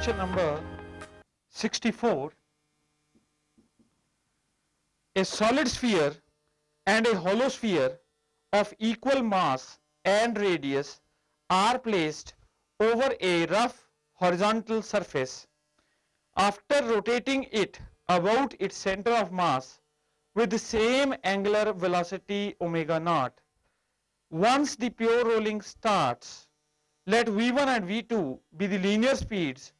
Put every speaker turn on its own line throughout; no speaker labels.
Question number 64. A solid sphere and a hollow sphere of equal mass and radius are placed over a rough horizontal surface. After rotating it about its center of mass with the same angular velocity omega naught, once the pure rolling starts, let V1 and V2 be the linear speeds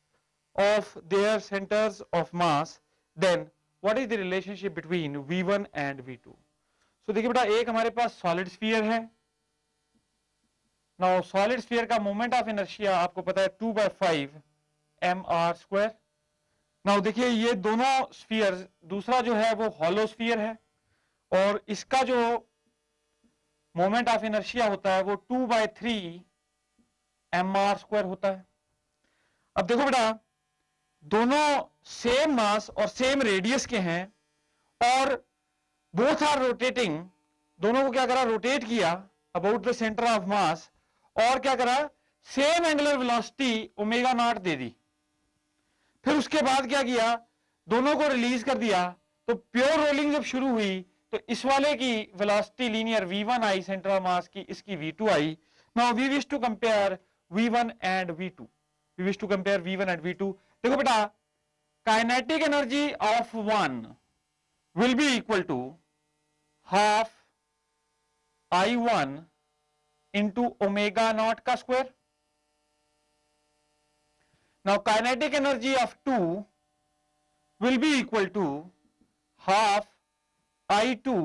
of their centers of mass, then what is the relationship between V1 and V2? So देखिए बेटा, एक हमारे पास solid sphere है. Now solid sphere का moment of inertia आपको पता है 2/5 mr². Now देखिए ये दोनों स्फीयर, दूसरा जो है वो हॉलो स्फीयर है और इसका जो मोमेंट ऑफ इनर्शिया होता है वो 2/3 mr² होता है. अब देखो बेटा, दोनों सेम मास और सेम रेडियस के हैं और बोथ आर रोटेटिंग. दोनों को क्या करा, रोटेट किया about the centre of mass और क्या करा, same angular velocity omega naught दे दी. फिर उसके बाद क्या किया, दोनों को रिलीज कर दिया. तो प्योर रोलिंग जब शुरू हुई तो इस वाले की वेलोसिटी लीनियर v1 आई सेंटर ऑफ मास की, इसकी v2 आई. Now we wish to compare v1 and v2. We wish to compare v1 and v2. देखो बेटा, kinetic energy of one will be equal to half I1 into omega naught का square. Now kinetic energy of two will be equal to half I2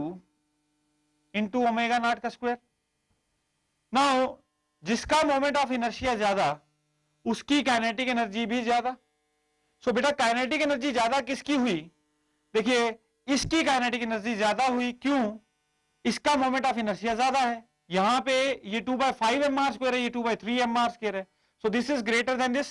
into omega naught का square. Now जिसका moment of inertia ज्यादा उसकी kinetic energy भी ज्यादा. सो बेटा kinetic energy ज्यादा किसकी हुई, देखिए इसकी काइनेटिक एनर्जी ज्यादा हुई. क्यों, इसका मोमेंट ऑफ इनर्शिया ज्यादा है. यहां पे ये 2/5 mr² है, ये 2/3 mr² है. सो this is greater then this.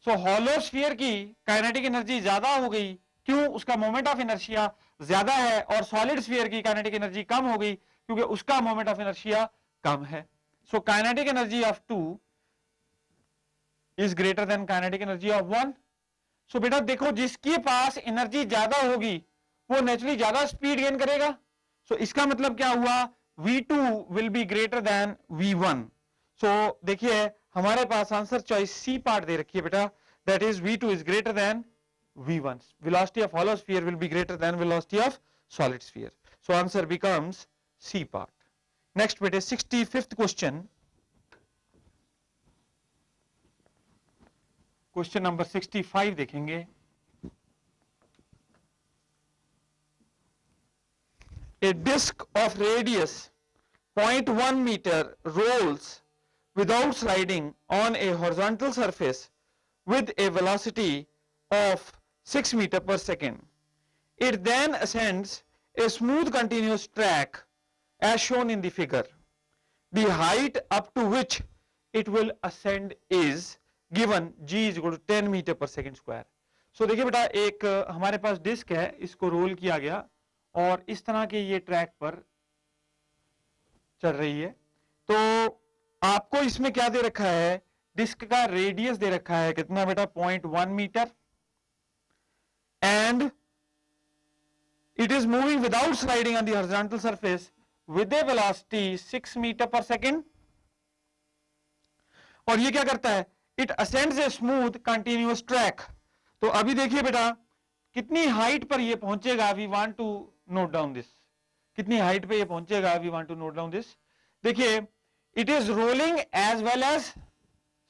So hollow sphere की काइनेटिक एनर्जी ज्यादा हो गई. क्यों, उसका मोमेंट ऑफ इनर्शिया ज्यादा है. और सॉलिड स्फीयर की काइनेटिक एनर्जी कम हो गई क्योंकि उसका मोमेंट ऑफ इनर्शिया कम है. So kinetic energy of 2 is greater then kinetic energy of 1. सो बेटा देखो, जिसके पास एनर्जी ज्यादा होगी वो नेचुरली ज्यादा स्पीड गेन करेगा. सो इसका मतलब क्या हुआ, V2 will be greater than V1. So देखिए हमारे पास आंसर चॉइस सी पार्ट दे रखी है बेटा, that is V2 is greater than V1. Velocity of hollow sphere will be greater than velocity of solid sphere. So answer becomes C part. Next बेटे 65th question. Question number 65 देखेंगे. A disk of radius 0.1 meter rolls without sliding on a horizontal surface with a velocity of 6 meter per second. It then ascends a smooth continuous track as shown in the figure. The height up to which it will ascend is given g is equal to 10 meter per second square. So देखिए बेटा, एक हमारे पास disc है, इसको role किया गया और इस तरह के ये ट्रैक पर चल रही है. तो आपको इसमें क्या दे रखा है, डिस्क का रेडियस दे रखा है कितना बेटा, 0.1 metre. And it is moving without sliding on the horizontal surface with a velocity 6 metre per second. और ये क्या करता है, it ascends a smooth continuous track. तो अभी देखिए बेटा, कितनी हाइट पर ये पहुंचेगा, we want to note down this. कितनी हाइट पे ये पहुंचेगा, we want to note down this. देखिए it is rolling as well as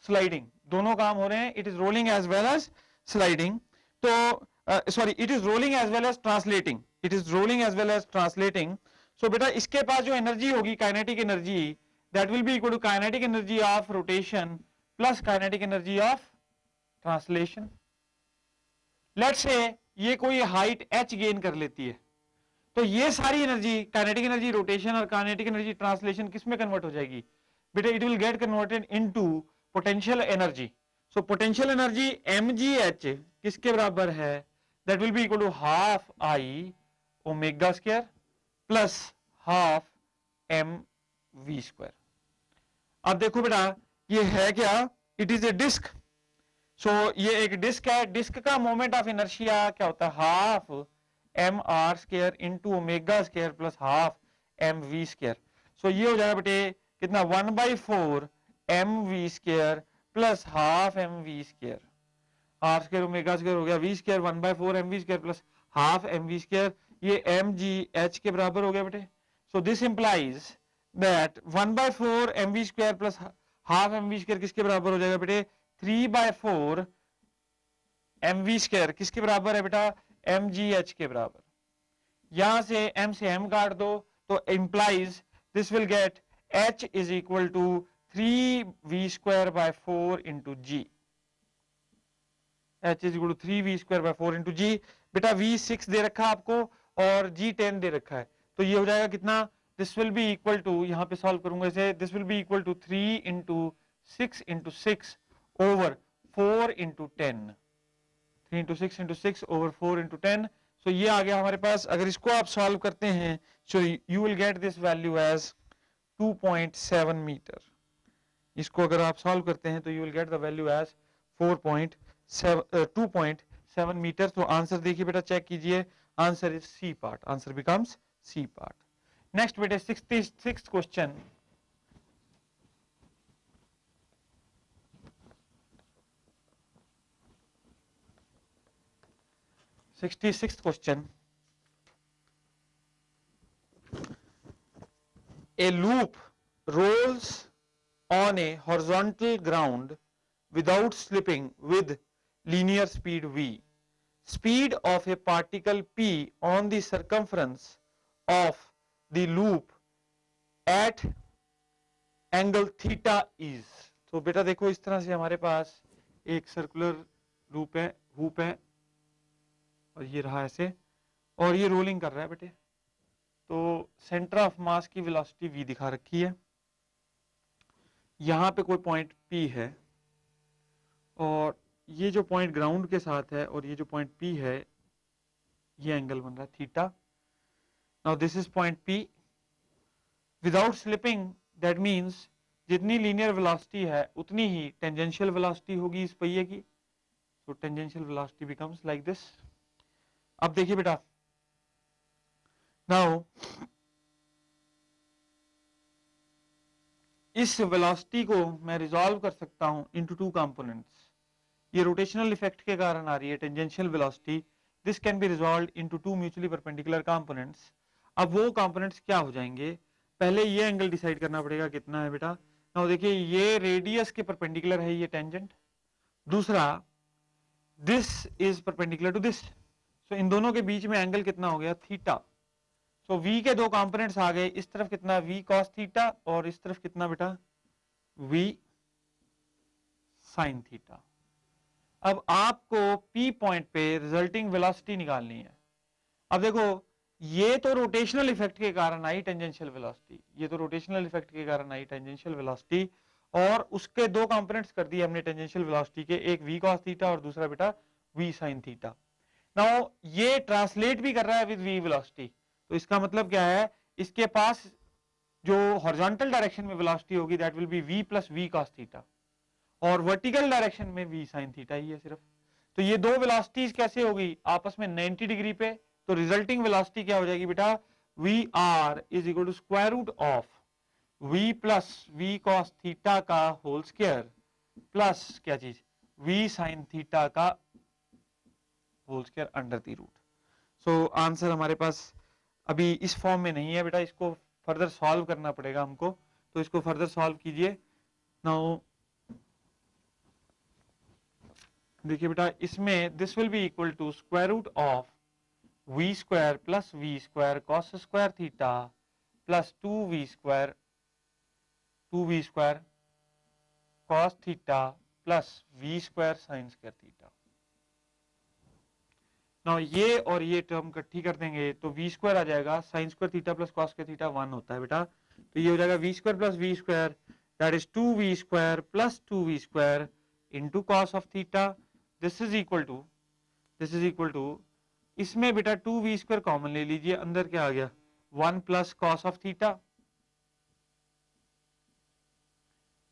sliding, दोनों काम हो रहे हैं. It is rolling as well as sliding. तो sorry, it is rolling as well as translating. It is rolling as well as translating. So बेटा इसके पास जो एनर्जी होगी, kinetic energy, that will be equal to kinetic energy of rotation plus kinetic energy of translation. Let's say ये कोई height h gain कर लेती है, तो ये सारी एनर्जी, काइनेटिक एनर्जी रोटेशन और काइनेटिक एनर्जी ट्रांसलेशन किस में कन्वर्ट हो जाएगी बेटा, it will get converted into potential energy. So potential energy mgh किसके बराबर है, that will be equal to half I omega square plus half mv square. अब देखो बेटा ये है क्या, it is a disc. So ये एक डिस्क है, डिस्क का मोमेंट ऑफ इनर्शिया क्या होता है, half M R square into omega square plus half M V square. So ये हो जाएगा बेटे कितना, 1/4 M V square plus half M V square, R square omega square हो गया V square 1/4 M V square plus half M V square, ये M G H के बराबर हो गया बेटे। So this implies that 1/4 M V square plus half M V square किसके बराबर हो जाएगा बेटे, 3/4 एम वी स्क्वायर किसके बराबर है बेटा, एम जी एच के बराबर। यहां से एम काट दो तो implies this will get H is equal to 3v² into G, H is equal to 3v² into G. बेटा v6 दे रखा है आपको और g10 दे रखा है, तो ये हो जाएगा कितना, this will be equal to, यहां पे सॉल्व करूंगा इसे, this will be equal to 3 into 6 into 6 over 4 into 10, 3 into 6 into 6 over 4 into 10। So ये आ गया हमारे पास। अगर इसको आप सॉल्व करते हैं so you will get this value as 2.7 metre. इसको अगर आप सॉल्व करते हैं तो you will get the value as 2.7 metre. तो आंसर देखिए बेटा, चेक कीजिए, answer is C part, answer becomes C part. Next बेटे 66 question, question, a loop rolls on a horizontal ground without slipping with linear speed v. Speed of a particle p on the circumference of the loop at angle theta is. तो बेटा देखो इस तरह से हमारे पास एक circular loop है, hoop है, और ये रहा ऐसे, और ये रोलिंग कर रहा है बेटे। तो सेंटर ऑफ मास की वेलोसिटी v दिखा रखी है, यहां पे कोई पॉइंट p है, और ये जो पॉइंट ग्राउंड के साथ है और ये जो पॉइंट p है, ये एंगल बन रहा है theta. Now this is point p without slipping, that means जितनी लीनियर वेलोसिटी है उतनी ही टेंजेंशियल वेलोसिटी होगी इस पहिए की। So tangential velocity becomes like this. अब देखिए बेटा, नाउ इस वेलोसिटी को मैं रिजॉल्व कर सकता हूं इनटू टू कंपोनेंट्स। ये रोटेशनल इफेक्ट के कारण आ रही है tangential velocity, this can be resolved into two mutually perpendicular components. अब वो कंपोनेंट्स क्या हो जाएंगे, पहले ये एंगल डिसाइड करना पड़ेगा कितना है बेटा। नाउ देखिए ये रेडियस के परपेंडिकुलर है ये टेंजेंट, दूसरा this is perpendicular to this, so इन दोनों के बीच में एंगल कितना हो गया, थीटा। सो v के दो कंपोनेंट्स आ गए, इस तरफ कितना v cos थीटा और इस तरफ कितना बेटा v sin थीटा। अब आपको p पॉइंट पे रिजल्टिंग वेलोसिटी निकालनी है। अब देखो ये तो रोटेशनल इफेक्ट के कारण आई टेंजेंशियल वेलोसिटी, ये तो रोटेशनल इफेक्ट के कारण आई टेंजेंशियल वेलोसिटी, और उसके दो कंपोनेंट्स कर दिए हमने टेंजेंशियल वेलोसिटी के, एक v cos थीटा और दूसरा बेटा v sin थीटा। नाउ ये ट्रांसलेट भी कर रहा है विद v वेलोसिटी, तो इसका मतलब क्या है, इसके पास जो हॉरिजॉन्टल डायरेक्शन में वेलोसिटी होगी that will B v plus v cos theta, और वर्टिकल डायरेक्शन में v sin थीटा ही है सिर्फ। तो ये दो वेलोसिटीज कैसे होगी आपस में 90 डिग्री पे, तो रिजल्टिंग वेलोसिटी क्या हो जाएगी बेटा, vr is equal to square root of v plus v cos theta का होल स्क्वायर प्लस क्या चीज v sin थीटा का whole square under the root. So answer हमारे पास अभी इस फॉर्म में नहीं है बेटा, इसको फर्दर सॉल्व करना पड़ेगा हमको, तो इसको फर्दर सॉल्व कीजिए। नाउ देखिए बेटा, इसमें this will be equal to square root of v square plus v square cos square theta plus 2v square cos theta plus v square sine square theta. ना ये और ये टर्म इकट्ठी कर देंगे तो v स्क्वायर आ जाएगा, sine square theta plus cos square theta 1 होता है बेटा, तो ये हो जाएगा v square plus v square that is 2v square plus 2v square into cos of theta. This is equal to इसमें बेटा 2v स्क्वायर कॉमन ले लीजिए, अंदर क्या आ गया 1 plus cos of theta.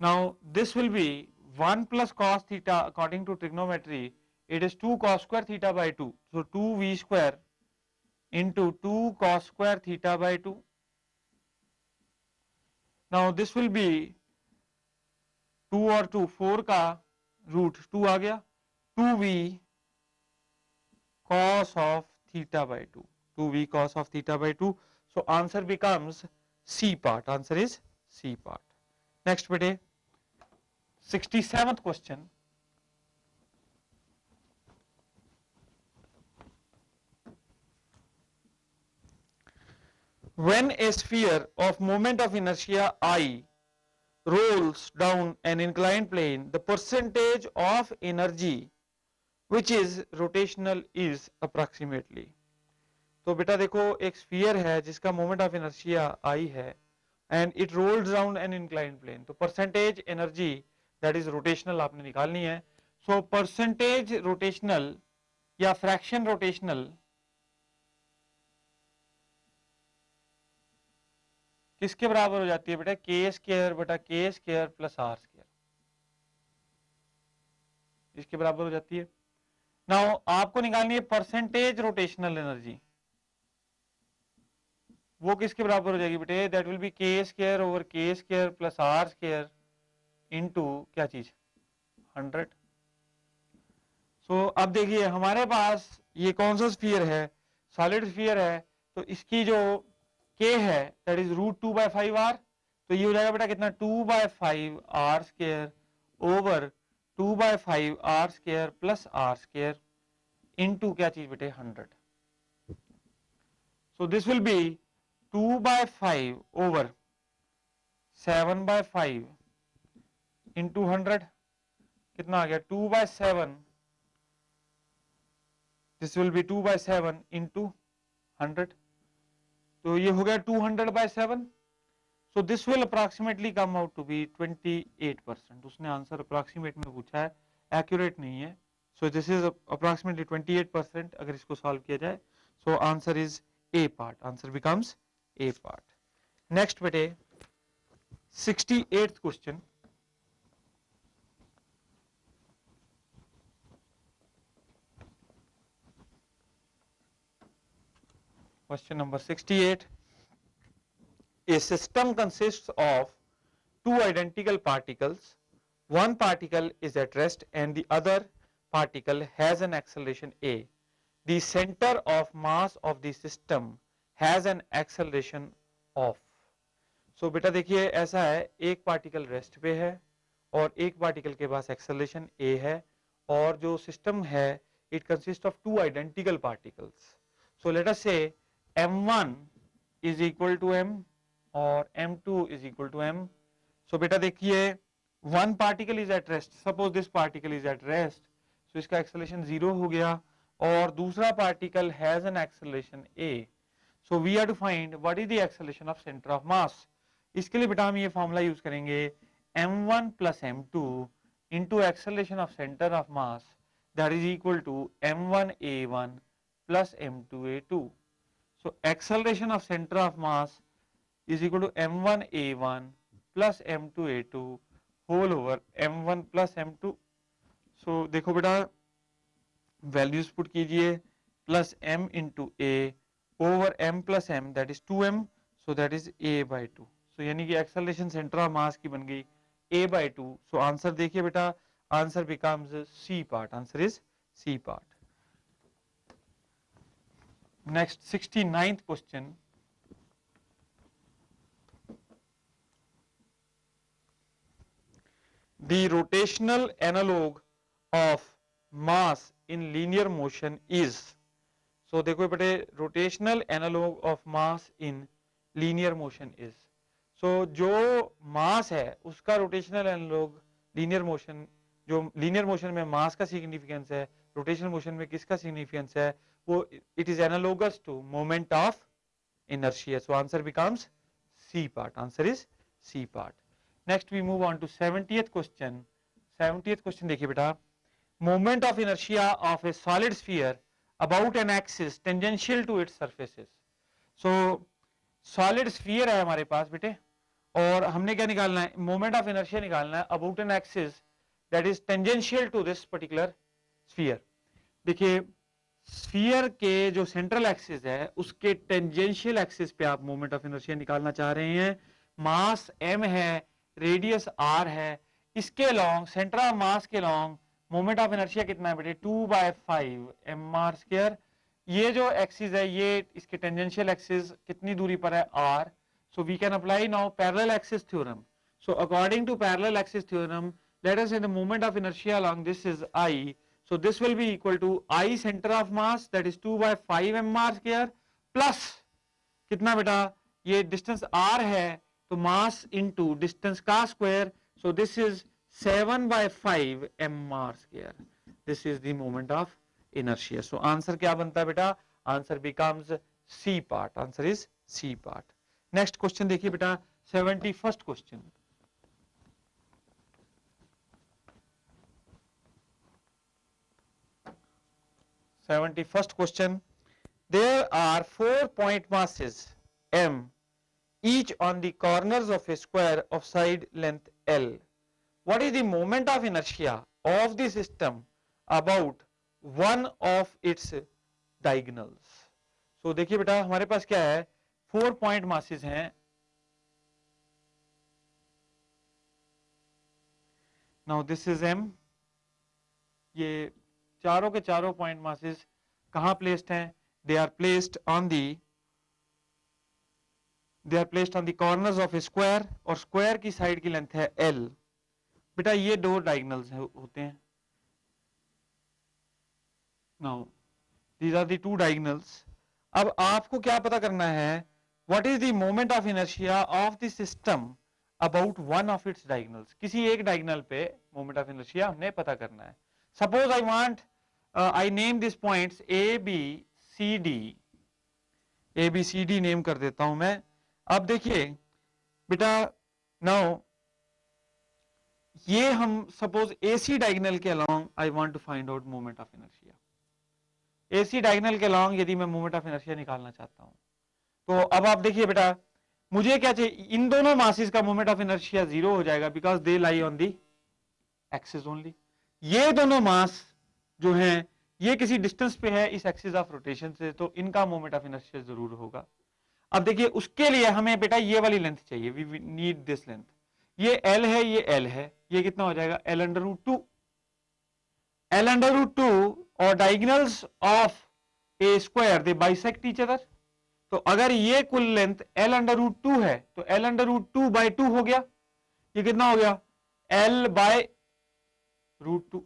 Now this will B 1 plus cos theta according to trigonometry, it is 2 cos square theta by 2. So 2v square into 2 cos square theta by 2. Now this will be 2 और 2 4 का root 2 आ गया, 2v cos of theta by 2, 2v cos of theta by 2. So answer becomes C part. Answer is C part. Next bete 67th question. When a sphere of moment of inertia I rolls down an inclined plane, the percentage of energy which is rotational is approximately. तो बेटा देखो एक sphere है जिसका moment of inertia I है and it rolls down an inclined plane, तो percentage energy that is rotational आपने निकालनी है. सो परसेंटेज रोटेशनल या फ्रैक्शन रोटेशनल किसके बराबर हो जाती है बेटा? के स्क्वायर बटा के स्क्वायर प्लस आर स्क्वायर, इसके बराबर हो जाती है. नाउ आपको निकालनी है परसेंटेज रोटेशनल एनर्जी, वो किसके बराबर हो जाएगी बेटे? That will be K square over K square plus R square into क्या चीज 100. सो अब देखिए हमारे पास ये कौन सा स्फीयर है? सॉलिड स्फीयर है. तो इसकी जो के है दैट इज √2/5r, तो ये हो जाएगा बेटा कितना? 2/5r square over 2/5r square plus R square into क्या चीज बेटे 100. So this will be 2/5 over 7/5 into 100. कितना आ गया? 2/7. This will be 2/7 into 100. तो ये हो गया 200/7. So this will approximately come out to be 28%. उसने आंसर अप्रोक्सीमेट में पूछा है, एक्यूरेट नहीं है. So this is approximately 28% अगर इसको सॉल्व किया जाए. So answer is A part. Answer becomes A part. Next bete 68th question. Question number 68. A system consists of two identical particles. One particle is at rest and the other particle has an acceleration a. The center of mass of the system has an acceleration of. So बेटा देखिए ऐसा है, एक particle rest पे है और एक particle के पास एक्सेलरेशन a है, और जो सिस्टम है it consists of two identical particles. So let us say m1 is equal to m और m2 is equal to m. So बेटा देखिए one particle is at rest, suppose this particle is at rest, so इसका acceleration 0 हो गया, और दूसरा particle has an acceleration a. So we have to find what is the acceleration of center of mass. इसके लिए बेटा हम ये फॉर्मूला यूज करेंगे m1 plus m2 into acceleration of center of mass, that is equal to m1a1 plus m2a2. So acceleration of center of mass is equal to m1a1 plus m2a2 whole over m1 plus m2. So देखो बेटा values put कीजिए, plus m into A over m plus m that is 2m, so that is a by 2. सो यानी कि acceleration centre of mass की बन गई a by 2. So answer देखिए बेटा, answer becomes C part. Answer is C part. Next 69th question. The rotational analog of mass in linear motion is. So देखो बेटे rotational analog of mass in linear motion is. So जो mass है उसका rotational analog linear motion, जो linear motion में mass का significance है, rotational motion में किसका significance है, वो it is analogous to moment of inertia. So answer becomes C part. Answer is C part. Next we move on to 70th question. 70th question देखिए बेटा, moment of inertia of a solid sphere about an axis tangential to its surfaces. So solid sphere है हमारे पास बेटे, और हमने क्या निकालना है? moment of inertia निकालना है about an axis that is tangential to this particular sphere. देखिए स्फीयर के जो सेंट्रल एक्सिस है उसके टेंजेंशियल एक्सिस पे आप मोमेंट ऑफ इनर्शिया निकालना चाह रहे हैं. मास m है, रेडियस r है, इसके लॉन्ग सेंटर ऑफ मास के लॉन्ग मोमेंट ऑफ इनर्शिया कितना है बेटे 2/5 mr². ये जो एक्सिस है ये इसके टेंजेंशियल एक्सिस कितनी दूरी पर है r. So we can apply now parallel axis theorem. So according to parallel axis theorem let us say the moment of inertia along this is I. So this will be equal to I center of mass, that is 2/5 mr² plus कितना बेटा, ये distance r है तो mass into distance का square. So this is 7/5 mr². This is the moment of inertia. So answer क्या बनता है बेटा, answer becomes C part. Answer is C part. Next question देखिए बेटा, 71st question. First question. There are 4 point masses m each on the corners of a square of side length L. What is the moment of inertia of the system about one of its diagonals? So देखिए बेटा हमारे पास क्या है, 4 point masses हैं. Now this is m. ये चारों के चारों पॉइंट मासेस कहां प्लेस्ड हैं, they are placed on the corners of a square, और स्क्वायर की साइड की लेंथ है L. बेटा ये दो डायगोनल्स होते हैं. Now these are the two diagonals. अब आपको क्या पता करना है, what is the moment of inertia of the system about one of its diagonals. किसी एक डायगोनल पे मोमेंट ऑफ इनर्शिया हमने पता करना है. Suppose I want, I name these points A, B, C, D. A, B, C, D name कर देता हूं मैं. अब देखिए बेटा, नाउ ये हम सपोज AC डायगोनल के along I want to find out moment of inertia. AC diagonal के अलोंग यदि मैं मोमेंट ऑफ इनर्शिया निकालना चाहता हूं, तो अब आप देखिए बेटा मुझे क्या चाहिए, इन दोनों मासेस का मोमेंट ऑफ इनर्शिया 0 हो जाएगा because they lie on the axis only. ये दोनों मास जो हैं ये किसी डिस्टेंस पे है इस एक्सिस ऑफ रोटेशन से, तो इनका मोमेंट ऑफ इनर्शिया जरूर होगा. अब देखिए उसके लिए हमें बेटा ये वाली लेंथ चाहिए, वी नीड दिस लेंथ. ये L है, ये L है, ये कितना हो जाएगा L/√2. L/√2 और diagonals of a square they bisect each other. तो अगर ये कुल लेंथ L/√2 है तो L/√2/2 हो गया. ये कितना हो गया L/√2,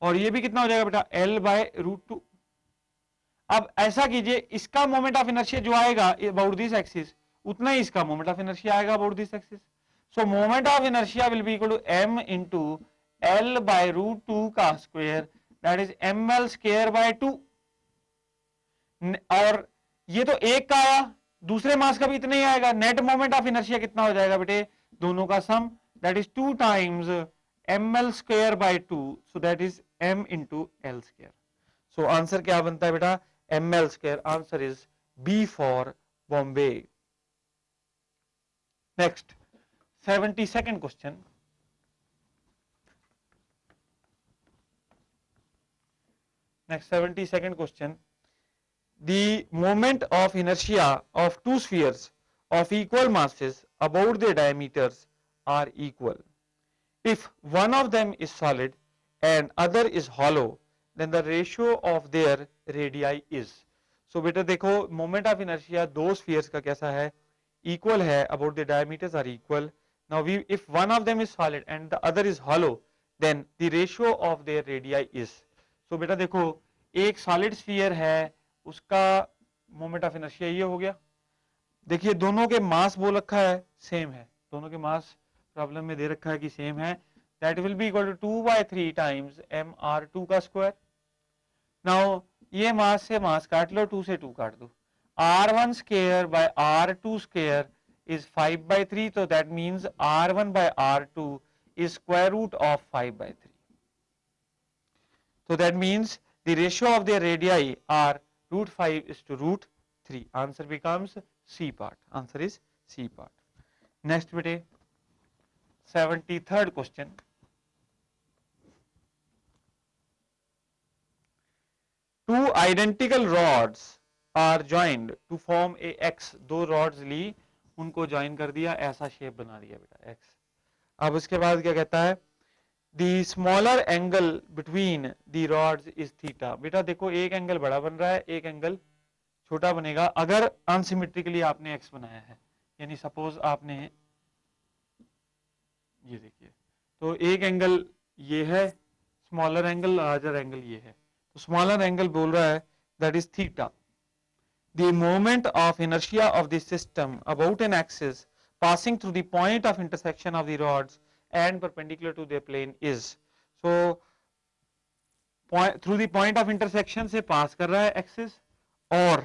और ये भी कितना हो जाएगा बेटा L/√2. अब ऐसा कीजिए, इसका मोमेंट ऑफ इनर्शिया जो आएगा अबाउट दिस एक्सिस उतना ही इसका मोमेंट ऑफ इनर्शिया आएगा about this axis. So moment of inertia will be equal to m into L/√2 का स्क्वायर, दैट इज ml²/2. और ये तो एक का आया, दूसरे मास का भी इतना ही आएगा. नेट मोमेंट ऑफ इनर्शिया कितना हो जाएगा बेटे, दोनों का sum, that is 2 times ml²/2. So that is m into L². So answer क्या बनता है बेटा, ml². Answer is B for Bombay. Next 72nd question. Next 72nd question. The moment of inertia of two spheres of equal masses about their diameters are equal. If one of them is solid and other is hollow, then the ratio of their radii is. So बेटा देखो moment of inertia दो spheres का कैसा है, equal है, about the diameters are equal. Now if one of them is solid and the other is hollow, then the ratio of their radii is. So बेटा देखो एक सॉलिड स्फीयर है, उसका मोमेंट ऑफ इनर्शिया ये हो गया. देखिए दोनों के मास बोल रखा है सेम है, दोनों के मास प्रॉब्लम में दे रखा है कि सेम है. That will be equal to 2/3 times mr2 का स्क्वायर. नाउ ये मास से मास काट लो, 2 से 2 काट दो. r1 square by r2 square is 5/3. तो that means r1 by r2 is square root of 5/3. So that means the ratio of their radii are √5 is to √3. Answer becomes C part. Answer is C part. Next bete 73rd question. Two identical rods are joined to form a X, दो rods ली, उनको join कर दिया, ऐसा shape बना दिया बेटा x. अब उसके बाद क्या कहता है, the smaller angle between the rods is theta. बेटा देखो एक एंगल बड़ा बन रहा है, एक एंगल छोटा बनेगा अगर अनसिमेट्रिकली आपने एक्स बनाया है। यानी सपोज आपने ये देखिए, तो एक एंगल ये है, स्मॉलर एंगल, लार्जर एंगल ये है, तो स्मॉलर एंगल बोल रहा है that is theta. The moment of inertia of the system about an axis passing through the point of intersection of the rods and perpendicular to their plane is, so through the point of intersection से pass कर रहा है axis, और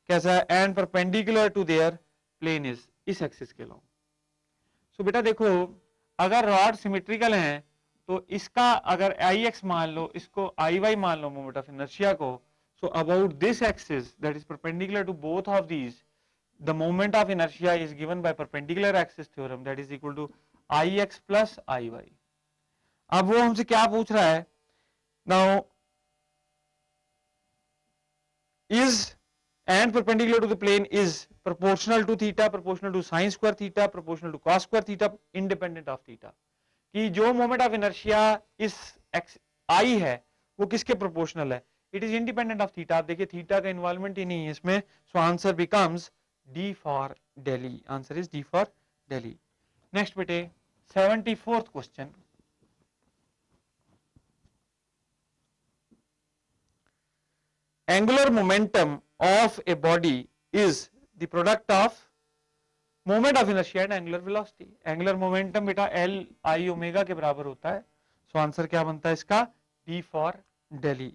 कैसा है, and perpendicular to their plane is, इस axis के long। so बेटा देखो अगर रॉड सिमेट्रिकल हैं तो इसका अगर Ix मान लो, इसको Iy मान लो मोमेंट ऑफ इनर्शिया को, so about this axis that is perpendicular to both of these, the moment of inertia is given by perpendicular axis theorem, that is equal to Ix plus Iy। अब वो हमसे क्या पूछ रहा है, now is and perpendicular to the plane is proportional to theta, proportional to sin square theta, proportional to cos square theta, independent of theta, कि जो moment of inertia इस I है वो किसके प्रोपोर्शनल है, it is independent of theta. आप देखिए theta का इन्वॉल्वमेंट ही नहीं है इसमें, सो answer becomes D for Delhi, answer is D for Delhi. Next बेटे 74th question, angular momentum of a body is the product of moment of inertia and angular velocity. Angular momentum बेटा L I omega के बराबर होता है, सो answer क्या बनता है इसका, D for Delhi.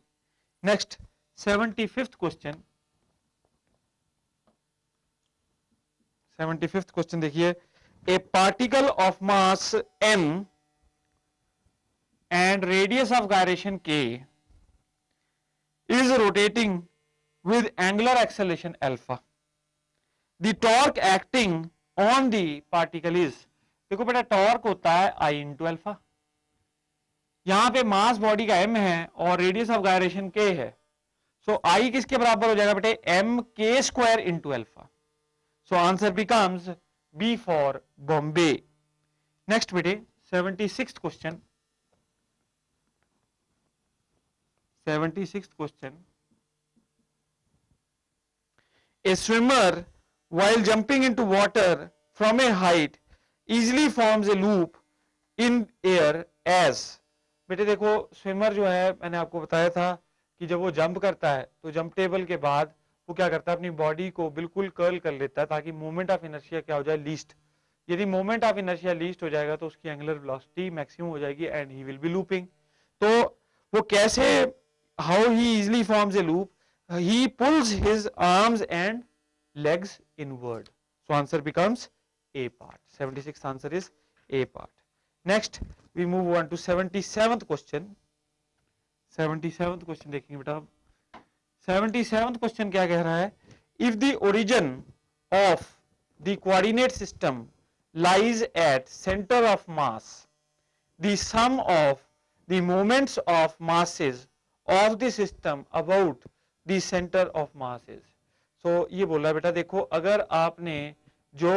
Next 75th question, 75th question देखिए, a particle of mass m and radius of gyration k is rotating with angular acceleration alpha, the torque acting on the particle is, देखो बेटा torque होता है I into alpha, यहां पे mass body का m है और रेडियस ऑफ गायरेशन k है, सो I किसके बराबर हो जाएगा बेटे, m k square into alpha, so answer becomes B for Bombay. Next बेटे 76th question, 76th question, a swimmer while jumping into water from a height easily forms a loop in air as, बेटे देखो swimmer जो है मैंने आपको बताया था कि जब वो जंप करता है तो जंप टेबल के बाद वो क्या करता है, अपनी बॉडी को बिल्कुल कर्ल कर लेता है ताकि मोमेंट ऑफ इनर्शिया क्या हो जाए, लीस्ट। यदि मोमेंट ऑफ इनर्शिया लीस्ट हो जाएगा तो उसकी एंगुलर वेलोसिटी मैक्सिमम हो जाएगी and he will be looping. तो वो कैसे, how he easily forms a loop, he pulls his arms and legs inward, so answer becomes A part, 76th answer is A part। next we move on to 77th question, 77th question देखेंगे बेटा। 77th question क्या कह रहा है, if the origin of the coordinate system lies at center of mass, the sum of the moments of masses of the system about the center of masses, so ये बोल रहा है बेटा देखो अगर आपने जो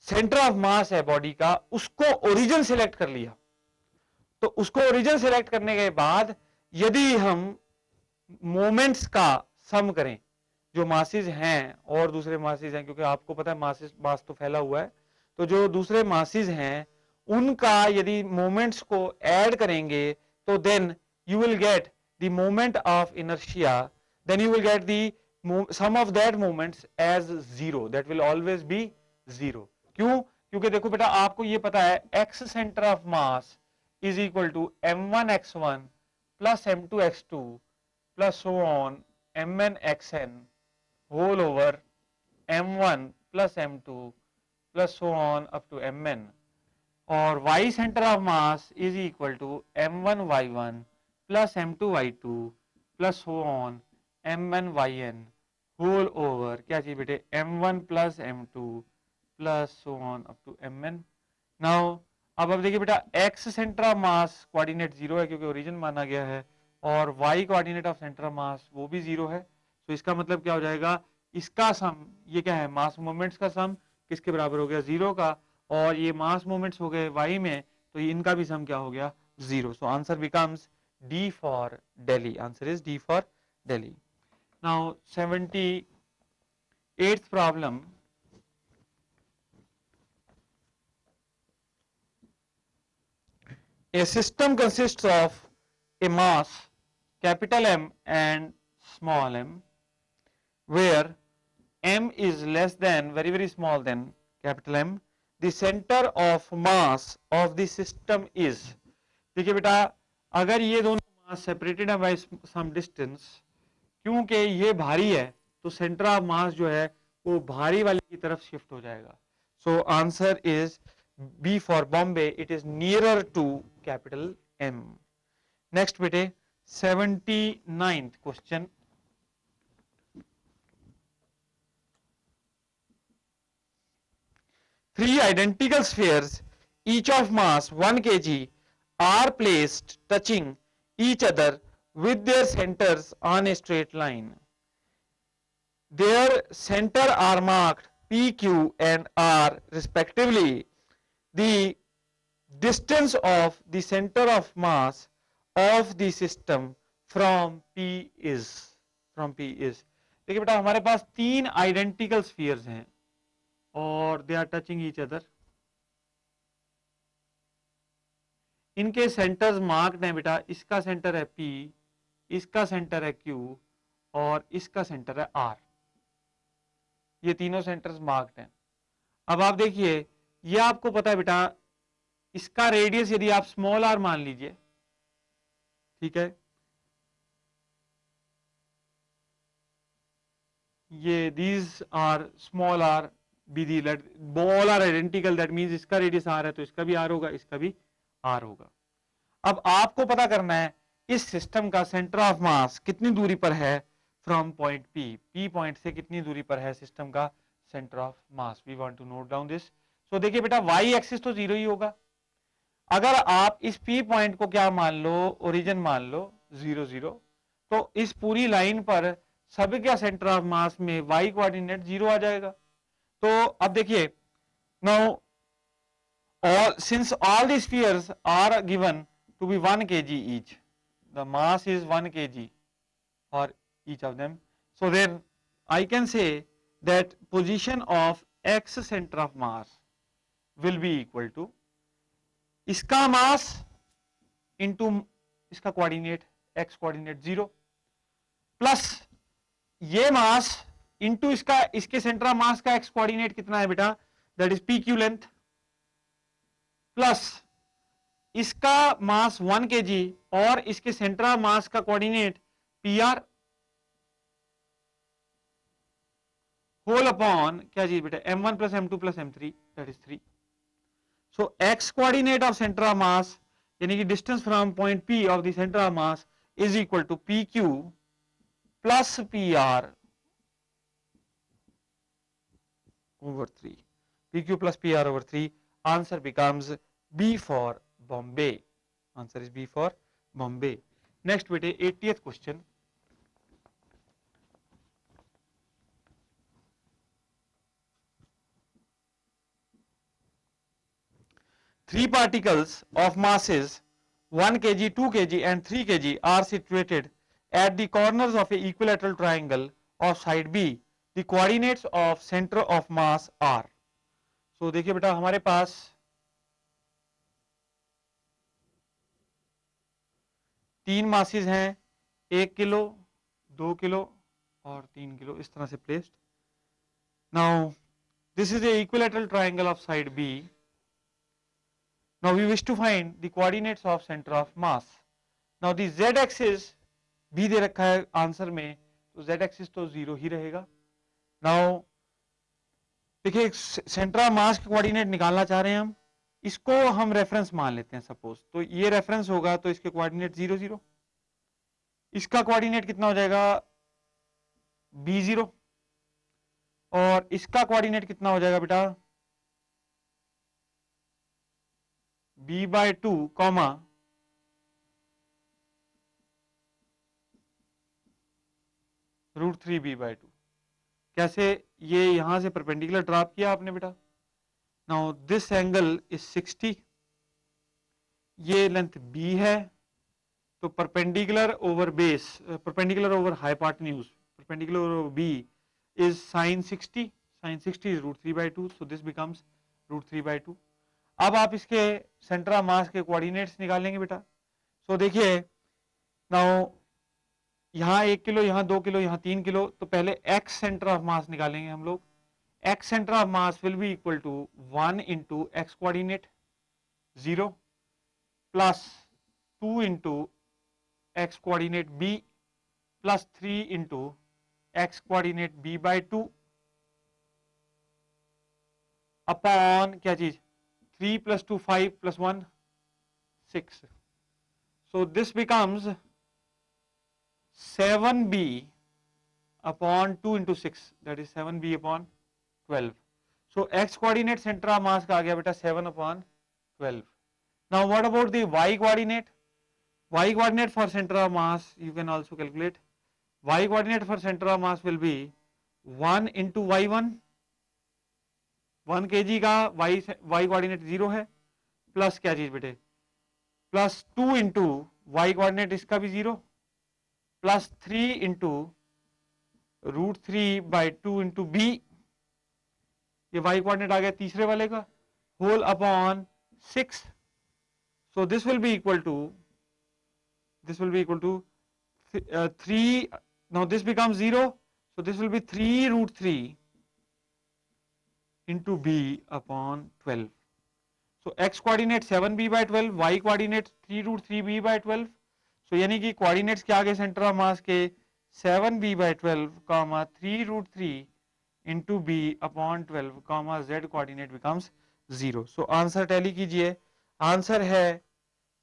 सेंटर ऑफ मास है बॉडी का उसको ओरिजिन सिलेक्ट कर लिया, तो उसको ओरिजिन सिलेक्ट करने के बाद यदि हम मोमेंट्स का सम करें, जो मासेस हैं और दूसरे मासेस हैं, क्योंकि आपको पता है मास तो फैला हुआ है, तो जो दूसरे मासेस हैं उनका यदि मोमेंट्स को ऐड करेंगे तो then you will get the moment of inertia, then you will get the sum of that moments as zero, that will always be zero। क्यों, क्योंकि देखो बेटा आपको ये पता है x center of mass is equal to m1 x1 plus m2 x2 plus so on mn xn whole over m1 plus m2 plus so on up to mn, और y center of mass is equal to m1 y1 plus m2 y2 plus so on mn yn whole over क्या चाहिए बेटे m1 plus m2 plus so on up to mn। now अब देखिए बेटा x centre of mass coordinate 0 है क्योंकि origin माना गया है, और y coordinate of centre of मास वो भी 0 है। तो इसका मतलब क्या हो जाएगा, इसका सम, ये क्या है, मास मोमेंट्स का सम किसके बराबर हो गया, 0 का, और ये मास मोमेंट्स हो गए y में, तो इनका भी सम क्या हो गया, 0। So answer becomes D for Delhi. Answer is D for Delhi. Now 78th problem, a system consists of a mass capital M and small m, where m is less than, very small than capital M. The center of mass of the system is, देखिए बेटा, अगर ये दोनों मास separated है bye some distance, क्योंकि ये भारी है तो सेंटर ऑफ मास जो है वो भारी वाले की तरफ शिफ्ट हो जाएगा। So answer is B for Bombay, it is nearer to capital M. Next बेटे 79th question, three identical spheres each of mass 1 kg are placed touching each other with their centers on a straight line. Their center are marked P, Q and R respectively. The distance of the center of mass of the system from P is, देखिए बेटा हमारे पास तीन identical spheres हैं और they are touching each other, इनके centres marked हैं बेटा, इसका सेंटर है P, इसका सेंटर है Q और इसका सेंटर है R। ये तीनों सेंटर्स मार्क्ड हैं। अब आप देखिए, ये आपको पता है बेटा, इसका रेडियस यदि आप स्मॉल r मान लीजिए, ठीक है, ये these are small r be the all are identical, that means इसका रेडियस r है तो इसका भी r होगा, इसका भी r होगा। अब आपको पता करना है इस सिस्टम का सेंटर ऑफ मास कितनी दूरी पर है फ्रॉम पॉइंट P पॉइंट से कितनी दूरी पर है सिस्टम का centre of mass. We want to note down this. So देखिए बेटा, y एक्सिस तो 0 ही होगा। अगर आप इस P पॉइंट को क्या मान लो, ओरिजिन मान लो 0 0, तो इस पूरी लाइन पर सभी का सेंटर ऑफ मास में y कोऑर्डिनेट 0 आ जाएगा। तो अब देखिए, now since all the spheres are given to be 1 kg each, the mass is 1 kg for each of them, so then I can say that position of x center of mass will be equal to इसका mass into इसका coordinate x coordinate 0 plus ये mass into इसका, इसके centre of mass का x coordinate कितना है बेटा, that is P Q length, plus इसका मास 1 kg और इसके सेंटर ऑफ मास का coordinate P R, whole upon क्या चीज बेटा, m1 plus m2 plus m3 that is 3। So x coordinate of centre of mass यानी कि distance from point P of the centre of mass is equal to P Q plus P R over 3, pq plus pr over 3. Answer becomes B for Bombay. Answer is B for Bombay. Next bete 80th question, three particles of masses 1 kg, 2 kg and 3 kg are situated at the corners of a equilateral triangle of side B. The coordinates of center of mass are. So देखिए बेटा, हमारे पास तीन masses हैं, 1 kilo, 2 kilo और 3 kilo, इस तरह से placed. Now this is a equilateral triangle of side B. Now we wish to find the coordinates of centre of mass. Now the z axis भी दे रखा है आंसर में, तो z एक्सिस तो 0 ही रहेगा। नाउ देखिए, सेंटर ऑफ मास के कोऑर्डिनेट निकालना चाह रहे हैं हम, इसको हम रेफरेंस मान लेते हैं सपोज, तो ये रेफरेंस होगा तो इसके कोऑर्डिनेट 0 0, इसका कोऑर्डिनेट कितना हो जाएगा b0 और इसका कोऑर्डिनेट कितना हो जाएगा बेटा b/2 कॉमा √3b/2। कैसे? ये यहां से परपेंडिकुलर ड्रॉप किया आपने बेटा। नाउ दिस एंगल इज 60, ये लेंथ b है, तो perpendicular over base, perpendicular over hypotenuse, perpendicular over b is sin 60, sin 60 is √3/2, so this becomes √3/2। अब आप इसके सेंटर ऑफ मास के कोऑर्डिनेट्स निकालेंगे बेटा। सो देखिए, नाउ यहाँ 1 किलो, यहाँ 2 किलो, यहाँ 3 किलो, तो पहले x सेंटर ऑफ मास निकालेंगे हम लोग। x centre of mass will be equal to 1 into X coordinate 0 plus 2 into X coordinate b plus 3 into X coordinate b/2 upon क्या चीज, 3 + 2 5 + 1 6। So this becomes 7b upon 2 into 6, that is 7b upon 12। So x coordinate center of mass का आ गया बेटा 7 upon 12। Now what about the y coordinate? Y coordinate for center of mass you can also calculate. Y coordinate for center of mass will be 1 into y1, 1 kg का y coordinate 0 है, plus क्या चीज बेटे, plus 2 into Y coordinate इसका भी 0, plus 3 into √3/2 into b, ये y coordinate आ गया तीसरे वाले का, whole upon 6। So this will be equal to 3, now this becomes 0, so this will be 3√3 into b upon 12। So x coordinate 7b/12, y coordinate 3√3b/12। So यानी कि coordinates क्या आ गए सेंटर ऑफ मास के, 7b/12 comma 3√3 into b upon 12 comma z coordinate becomes 0। So answer tally कीजिए, answer है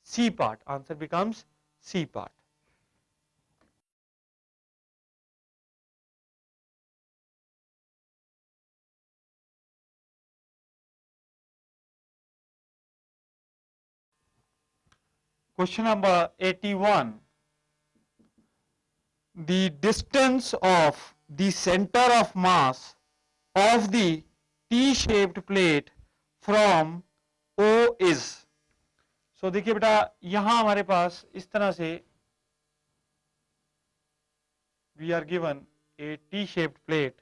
C part, answer becomes C part. Question number 81. The distance of the center of mass of the T-shaped plate from O is. So देखिए बेटा, यहां हमारे पास इस तरह से we are given a T-shaped plate.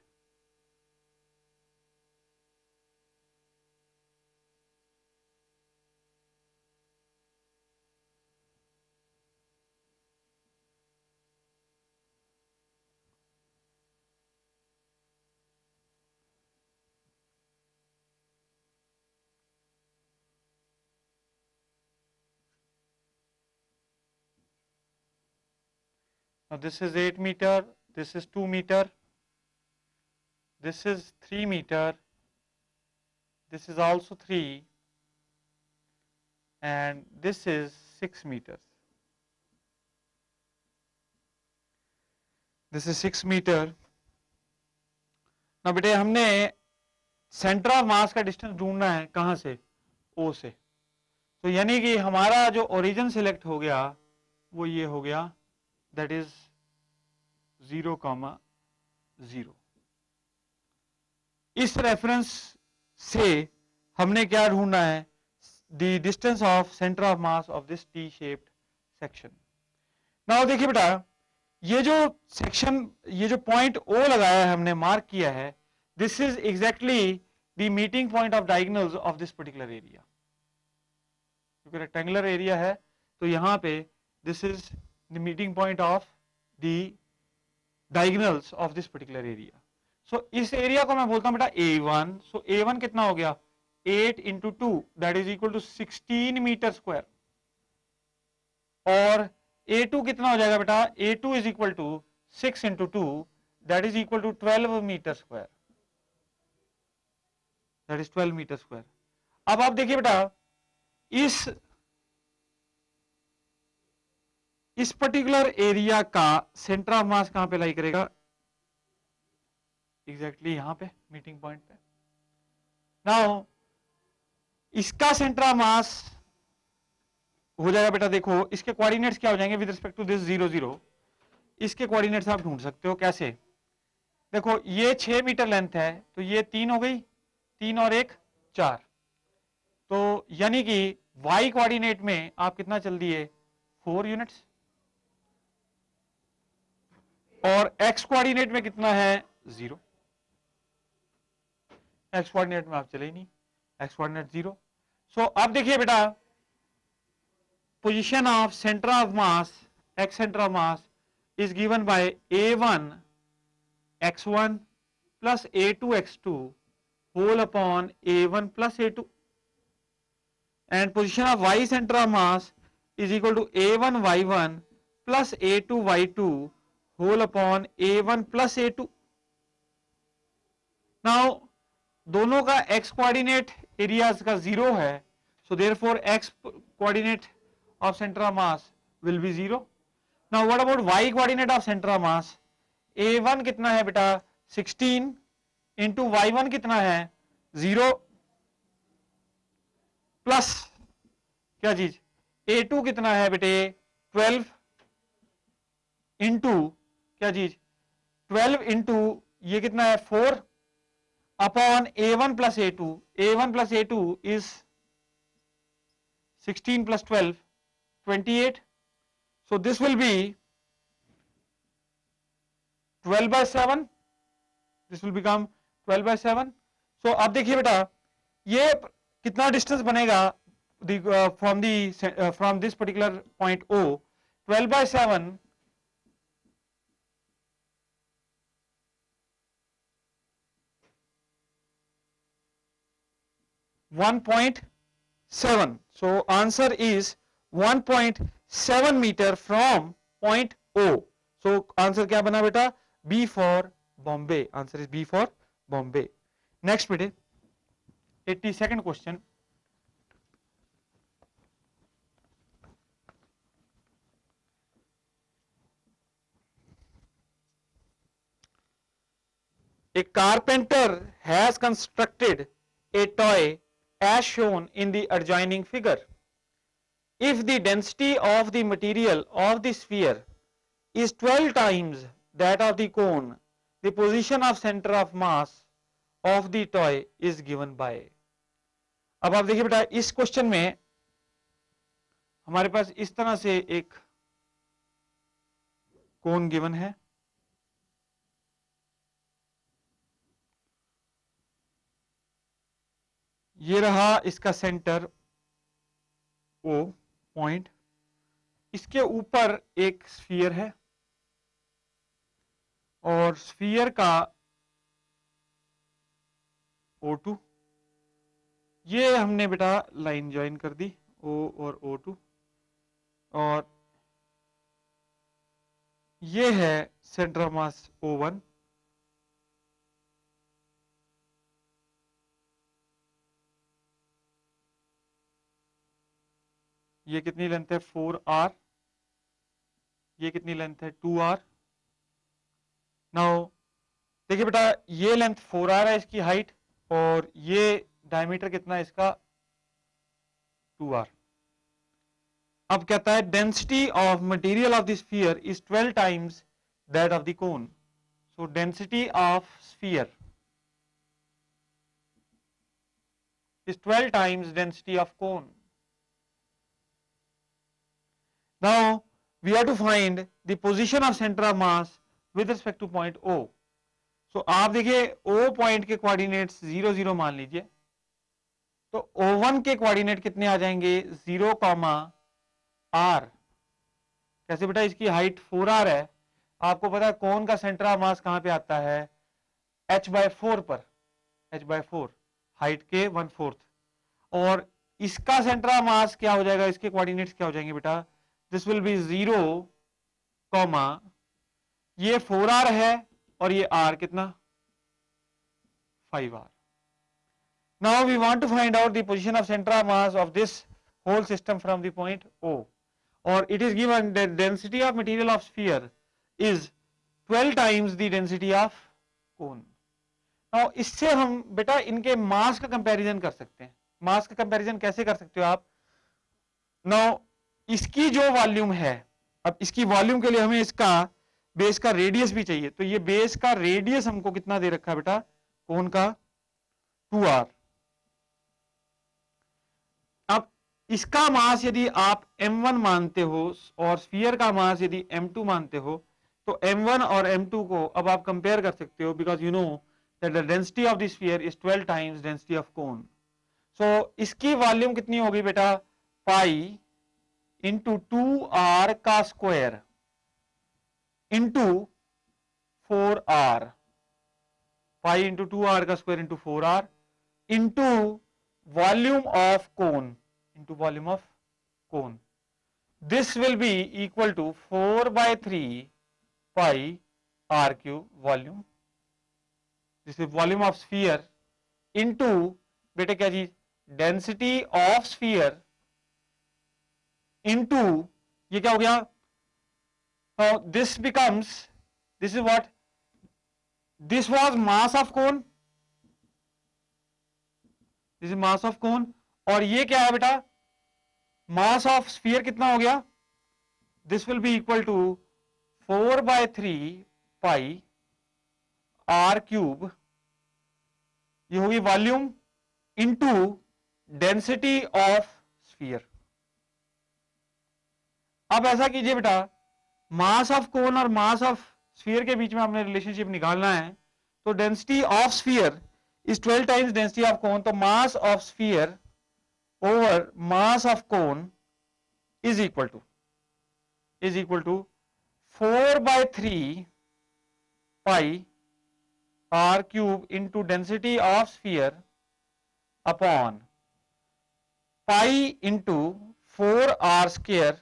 Now this is 8 meter, this is 2 meter, this is 3 meter, this is also 3, and this is 6 meters. This is 6 meter. Now बेटे हमने centre of mass का डिस्टेंस ढूंढना है, कहां से, O से। तो यानी कि हमारा जो ओरिजिन सिलेक्ट हो गया वो ये हो गया, दैट इज 0,0। इस रेफरेंस से हमने क्या ढूंढना है, the distance of centre of mass of this T shaped section. Now देखिए बेटा, ये जो सेक्शन, ये जो पॉइंट O लगाया है हमने, मार्क किया है, this is exactly the meeting point of diagonals of this particular area. क्योंकि रेक्टेंगुलर एरिया है तो यहां पे this is the meeting point of the diagonals of this particular area. So इस एरिया को मैं बोलता हूं बेटा A1। सो A1 कितना हो गया, 8 into 2 that is equal to 16 metre square. और A2 कितना हो जाएगा बेटा, A2 is equal to 6 into 2 that is equal to 12 metre square, that is 12 metre square. अब आप देखिए बेटा, इस पर्टिकुलर एरिया का सेंटर ऑफ मास कहां पे लाई करेगा, एग्जैक्टली यहां पे मीटिंग पॉइंट पे। नाउ इसका सेंटर ऑफ मास हो जाएगा बेटा, देखो इसके कोऑर्डिनेट्स क्या हो जाएंगे विद रिस्पेक्ट टू दिस 0 0। इसके कोऑर्डिनेट्स आप ढूंढ सकते हो कैसे, देखो ये 6 मीटर लेंथ है, तो ये 3 हो गई, 3 और 1 4, तो यानी कि y कोऑर्डिनेट में आप कितना चल दिए 4 यूनिट्स, और x कोऑर्डिनेट में कितना है 0, x कोऑर्डिनेट में आप चले ही नहीं, x कोऑर्डिनेट 0। सो अब देखिए बेटा, position of center of mass, x center of mass is given by a1 x1 plus a2 x2 whole upon a1 plus a2, and position of y center of mass is equal to a1 y1 plus a2 y2 whole upon a1 plus a2। now दोनों का x coordinate areas का 0 है, so therefore x coordinate of center of mass will be 0। now what about y coordinate of center of mass? a1 कितना है बेटा 16 into y1 कितना है 0 plus क्या चीज a2 कितना है बेटे 12 into क्या चीज 12 into ये कितना है 4 upon a1 plus a2, a1 plus a2 is 16 plus 12 28, so this will be 12 by 7, this will become 12 by 7। so अब देखिए बेटा ये कितना डिस्टेंस बनेगा from this particular point O, 12 by 7 1.7, so answer is 1.7 meter from point O। so answer क्या बना बेटा B for Bombay, answer is B for Bombay। next बेटे 82nd question, a carpenter has constructed a toy as shown in the adjoining figure। if the density of the material of the sphere is 12 times that of the cone, the position of center of mass of the toy is given by। अब आप देखिए बेटा इस question में हमारे पास इस तरह से एक कोन गिवन है, ये रहा इसका सेंटर O पॉइंट, इसके ऊपर एक स्फीयर है और स्फीयर का O2, ये हमने बेटा लाइन ज्वाइन कर दी O और O2, और ये है सेंटर ऑफ मास O1, ये कितनी लेंथ है 4r, ये कितनी लेंथ है 2r। नाउ देखिए बेटा ये लेंथ 4r है इसकी हाइट, और ये डायमीटर कितना है इसका 2r। अब कहता है density of material of the sphere is 12 times that of the cone. So density of sphere is 12 times density of cone. Now we have to find the position of center of mass with respect to point O। so आप देखिए O point के coordinates 0 0 मान लीजिए, तो O1 के coordinate कितने आ जाएंगे 0, R। कैसे बेटा इसकी हाइट 4r है, आपको पता है कोन का सेंटर ऑफ मास कहां पे आता है h/4 पर, h/4 हाइट के 1/4, और इसका सेंटर ऑफ मास क्या हो जाएगा, इसके कोऑर्डिनेट्स क्या हो जाएंगे बेटा दिस विल बी 0, ये 4r है और ये r कितना 5r। now we want to find out the position of center of mass of this whole system from the point O, or it is given that density of material of sphere is 12 times the density of cone। now इससे हम बेटा इनके मास का comparison कर सकते हैं। मास का comparison कैसे कर सकते हो आप, now इसकी जो वॉल्यूम है, अब इसकी वॉल्यूम के लिए हमें इसका बेस का रेडियस भी चाहिए, तो ये बेस का रेडियस हमको कितना दे रखा है बेटा, कोन का 2r। अब इसका मास यदि आप m1 मानते हो और स्फीयर का मास यदि m2 मानते हो, तो m1 और m2 को अब आप कंपेयर कर सकते हो, because you know that the density of the sphere is 12 times density of cone. So इसकी वॉल्यूम कितनी होगी बेटा, पाई इंटू 2r का स्क्वायर इंटू 4r, पाई इंटू 2r का square into 4r into volume of cone, into volume of cone. This will be equal to 4/3 pi r cube volume, this is volume of sphere into बेटे क्या चीज, density of sphere into ये क्या हो गया, this becomes, this is what, this was mass of cone, this is mass of कोन, और ये क्या है बेटा, मास ऑफ स्फीयर कितना हो गया, this will be equal to 4/3 pi r cube, ये होगी volume into density of sphere. अब ऐसा कीजिए बेटा, मास ऑफ कोन और मास ऑफ स्फीयर के बीच में आपने रिलेशनशिप निकालना है, तो density of sphere is 12 times density of cone, तो mass of sphere over mass of cone is equal to 4/3 pi r cube into density of sphere upon pi into 4r square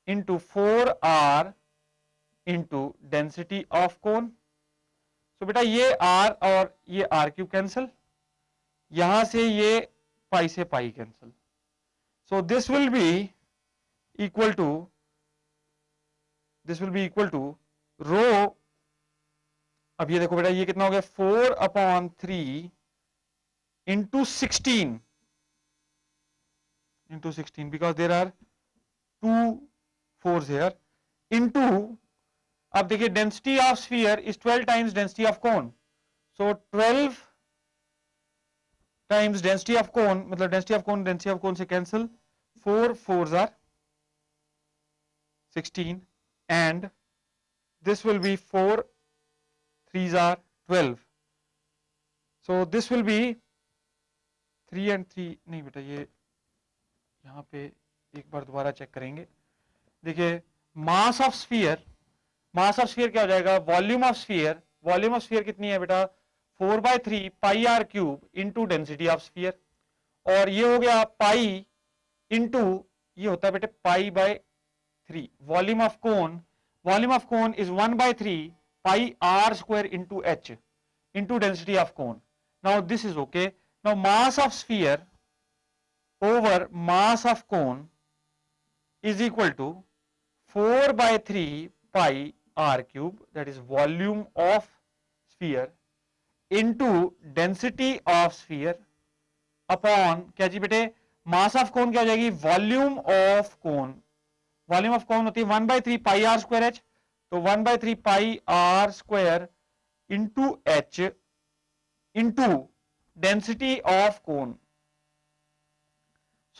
into 4r into density of cone. So बेटा ये r और ये r cube cancel, यहां से ये pi से pi cancel, so this will be equal to rho, अब ये देखो बेटा ये कितना हो गया, 4/3 into 16 because there are 2 4s here into, अब देखिए density of sphere is 12 times density of cone, so 12 times density of cone, मतलब डेंसिटी ऑफ कोन से cancel, 4 4s are 16 and this will be 4 3s are 12, so this will be 3 and 3, नहीं बेटा ये यहां पे एक बार दोबारा चेक करेंगे, देखिए मास ऑफ स्फीयर क्या हो जाएगा, वॉल्यूम ऑफ स्फीयर कितनी है बेटा, 4/3 pi r cube into density of sphere, और ये हो गया पाई इंटू, ये होता है बेटे pi, volume of cone is 1/3 pi r square into h into density of cone. Now this is okay, now mass of sphere over mass of cone is equal to 4/3 pi r cube, that is volume of sphere into density of sphere upon क्या जी बेटे, मास of कोन क्या हो जाएगी, volume of कोन होती है 1/3 pi r square h, तो 1/3 pi r square into h into density of cone,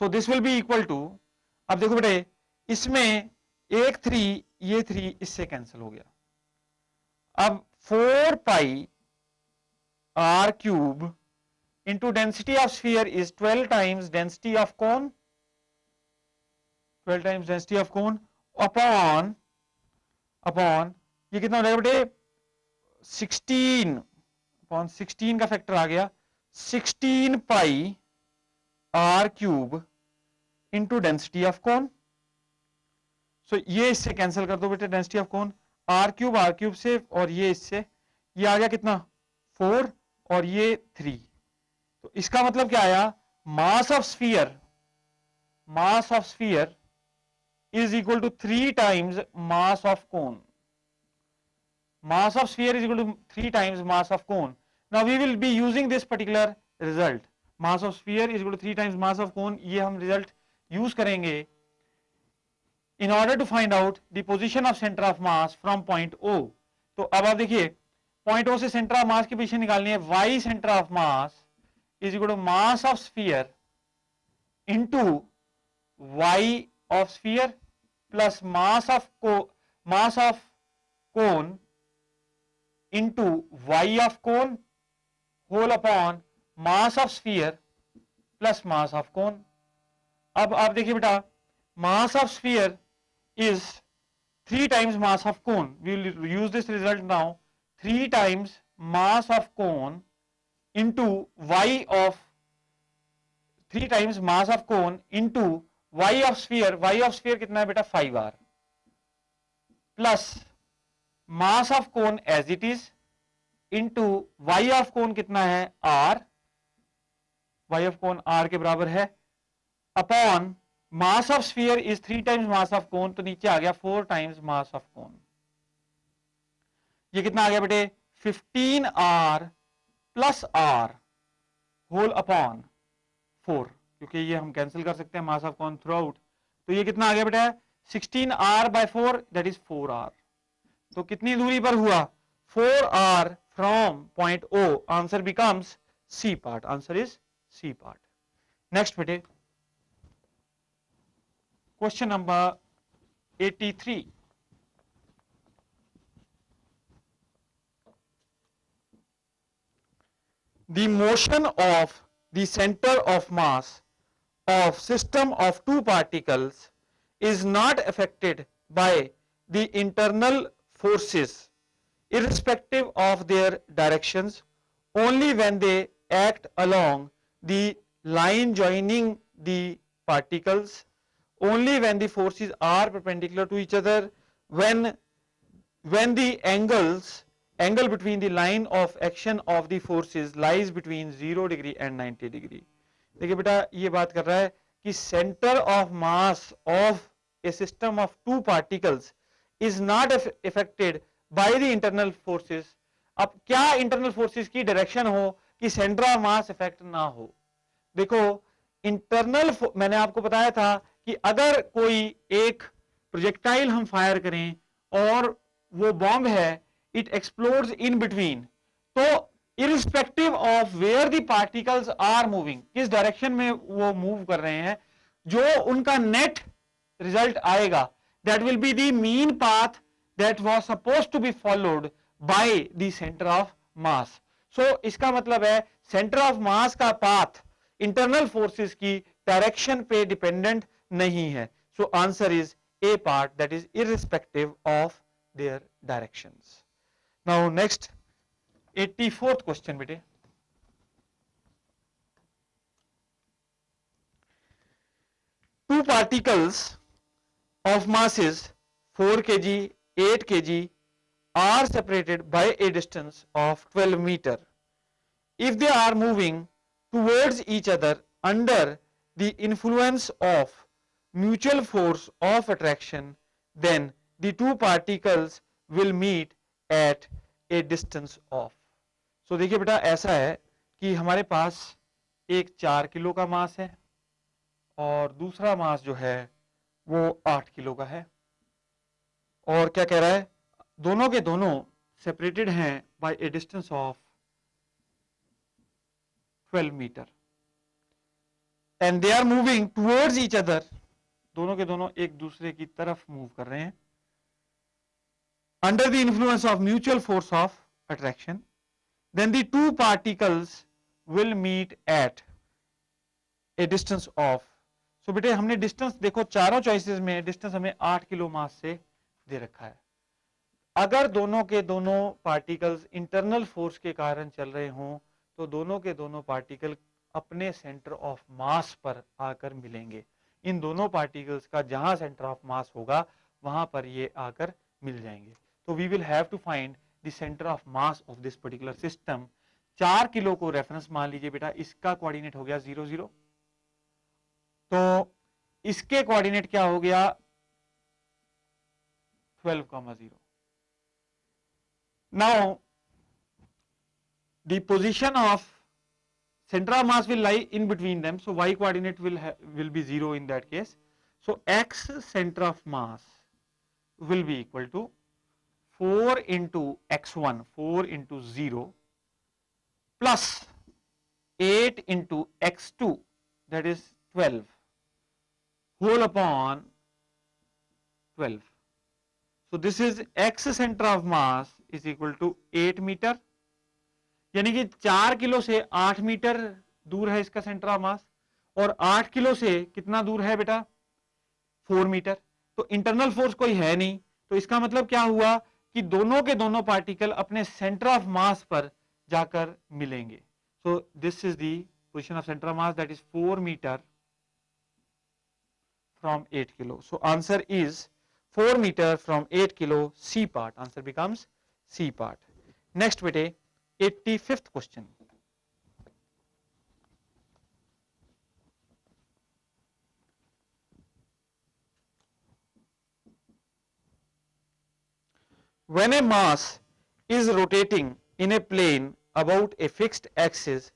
so this will be equal to, अब देखो बेटे इसमें एक 3, ये 3 इससे कैंसिल हो गया, अब 4 पाई r cube into density of sphere is 12 times density of cone, upon ये कितना हो जाएगा बेटे 16 का फैक्टर आ गया, 16 pi r cube into density of cone, so ये इससे कैंसिल कर दो बेटे, density of cone r cube से, और ये इससे ये आ गया कितना 4 और ये 3, तो इसका मतलब क्या आया, mass of sphere is equal to 3 times mass of cone, mass of sphere is equal to 3 times mass of cone. Now we will be using this particular result, mass of sphere is equal to 3 times mass of cone, ये हम result use करेंगे in order to find out the position of center of mass from point O. तो अब आप देखिए point O से centre of mass की position निकालनी है. Y centre of mass is equal to mass of sphere into y of sphere plus mass of cone into y of cone whole upon mass of sphere plus mass of cone. अब आप देखिए बेटा mass of sphere is 3 times mass of cone. We will use this result now. 3 times mass of cone into y of 3 times mass of cone into y of sphere. Y of sphere कितना है बेटा 5r plus mass of cone as it is into y of cone कितना है r. y of cone r के बराबर है upon mass of sphere is 3 times mass of cone. तो नीचे आ गया 4 times mass of cone. ये कितना आ गया बेटे 15r plus r whole upon 4, क्योंकि ये हम कैंसिल कर सकते हैं mass of cone throughout. तो ये कितना आ गया बेटा 16r by 4 that is 4r. तो कितनी दूरी पर हुआ 4r from point O. Answer becomes C part. Answer is C part. Next बेटे question number 83. The motion of the center of mass of system of two particles is not affected by the internal forces irrespective of their directions only when they act along the line joining the particles, only when the forces are perpendicular to each other, when the angle between the line of action of the forces lies between 0 degree and 90 degree. देखिए बेटा ये बात कर रहा है कि centre of mass of A system of two particles is not affected by the internal forces. अब क्या इंटरनल फोर्सेस की डायरेक्शन हो कि सेंटर ऑफ मास इफेक्ट ना हो. देखो इंटरनल मैंने आपको बताया था कि अगर कोई एक प्रोजेक्टाइल हम फायर करें और वो बॉम्ब है इट एक्सप्लोड्स इन बिटवीन, तो irrespective of where the particles are moving, किस डायरेक्शन में वो मूव कर रहे हैं, जो उनका नेट रिजल्ट आएगा that will be the mean path that was supposed to be followed by the center of mass. So इसका मतलब है सेंटर ऑफ मास का पाथ इंटरनल फोर्सेस की डायरेक्शन पे डिपेंडेंट नहीं है. सो answer is a part that is irrespective of their directions. Now next 84th question बेटे. Two particles of masses 4 kg, 8 kg are separated by a distance of 12 meter. If they are moving towards each other under the influence of mutual force of attraction, then the two particles will meet at a distance of. So देखिए बेटा ऐसा है कि हमारे पास एक 4 kilo का मास है और दूसरा मास जो है वो 8 किलो का है, और क्या कह रहा है दोनों के दोनों सेपरेटेड हैं by a distance of 12 metre and they are moving towards each other. दोनों के दोनों एक दूसरे की तरफ मूव कर रहे हैं under the influence of mutual force of attraction, then the two particles will meet at a distance of. So बेटे हमने डिस्टेंस देखो चारों चॉइसेस में डिस्टेंस हमें 8 किलो मास से दे रखा है. अगर दोनों के दोनों पार्टिकल्स इंटरनल फोर्स के कारण चल रहे हों तो दोनों के दोनों पार्टिकल अपने सेंटर ऑफ मास पर आकर मिलेंगे. इन दोनों पार्टिकल्स का जहां सेंटर ऑफ मास होगा वहां पर ये आकर मिल जाएंगे. तो we will have to find the centre of mass of this particular system. 4 kilo को रेफरेंस मान लीजिए बेटा, इसका कोऑर्डिनेट हो गया 0 0, तो इसके कोऑर्डिनेट क्या हो गया 12,0. Now the position of center of mass will lie in between them, so y coordinate will be 0 in that case. So x center of mass will be equal to 4 into x1, 4 into 0 plus 8 into x2, that is 12, whole upon 12. So this is x center of mass is equal to 8 metre, यानी कि 4 kilo से 8 metre दूर है इसका centre of mass, और 8 kilo से कितना दूर है बेटा, 4 मीटर। तो इंटरनल फोर्स कोई है नहीं, तो इसका मतलब क्या हुआ कि दोनों के दोनों पार्टिकल अपने सेंटर ऑफ मास पर जाकर मिलेंगे। So this is the position of centre of mass, that is 4 metre from 8 kilo. So answer is 4 meter from 8 kilo, C part. Answer becomes C part. Next bete 85th question. When a mass is rotating in a plane about a fixed axis,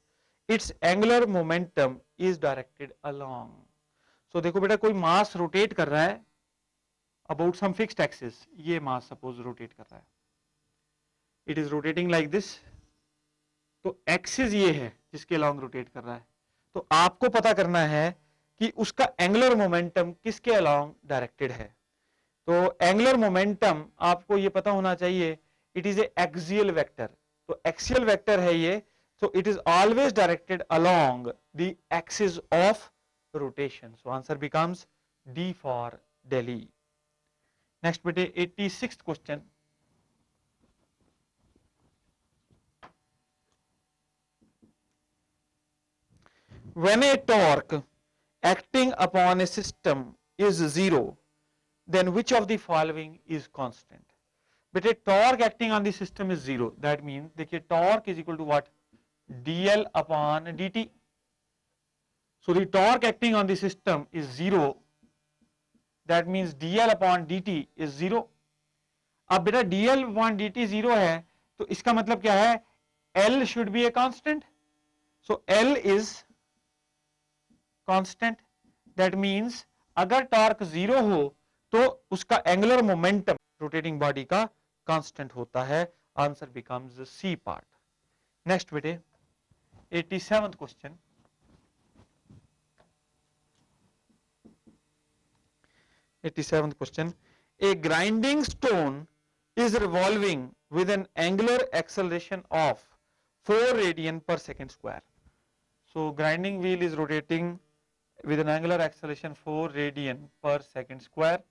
its angular momentum is directed along. So देखो बेटा, कोई मास rotate कर रहा है about some fixed axis, ये मास suppose rotate कर रहा है, it is rotating like this, तो एक्सिस ये है जिसके अलोंग रोटेट कर रहा है, तो आपको पता करना है कि उसका एंगुलर मोमेंटम किसके अलोंग डायरेक्टेड है। तो एंगुलर मोमेंटम आपको ये पता होना चाहिए, it is A axial vector, तो एक्सियल वेक्टर है ये, so it is always directed along the axis of rotation. So answer becomes D for Delhi. Next bete 86th question. When a torque acting upon a system is zero, then which of the following is constant? Bete torque acting on the system is zero, that means देखिए torque is equal to what, dl upon dt. So the torque acting on the system is zero, that means dl upon dt is zero. अब बेटा dl upon dt zero है, तो इसका मतलब क्या है, L should be a constant. So L is constant, that means अगर torque zero हो तो उसका एंगुलर मोमेंटम रोटेटिंग बॉडी का कांस्टेंट होता है। Answer becomes C part. Next बेटे 87th question. A grinding stone is revolving with an angular acceleration of 4 radian per second square. So grinding wheel is rotating with an angular acceleration 4 radian per second square.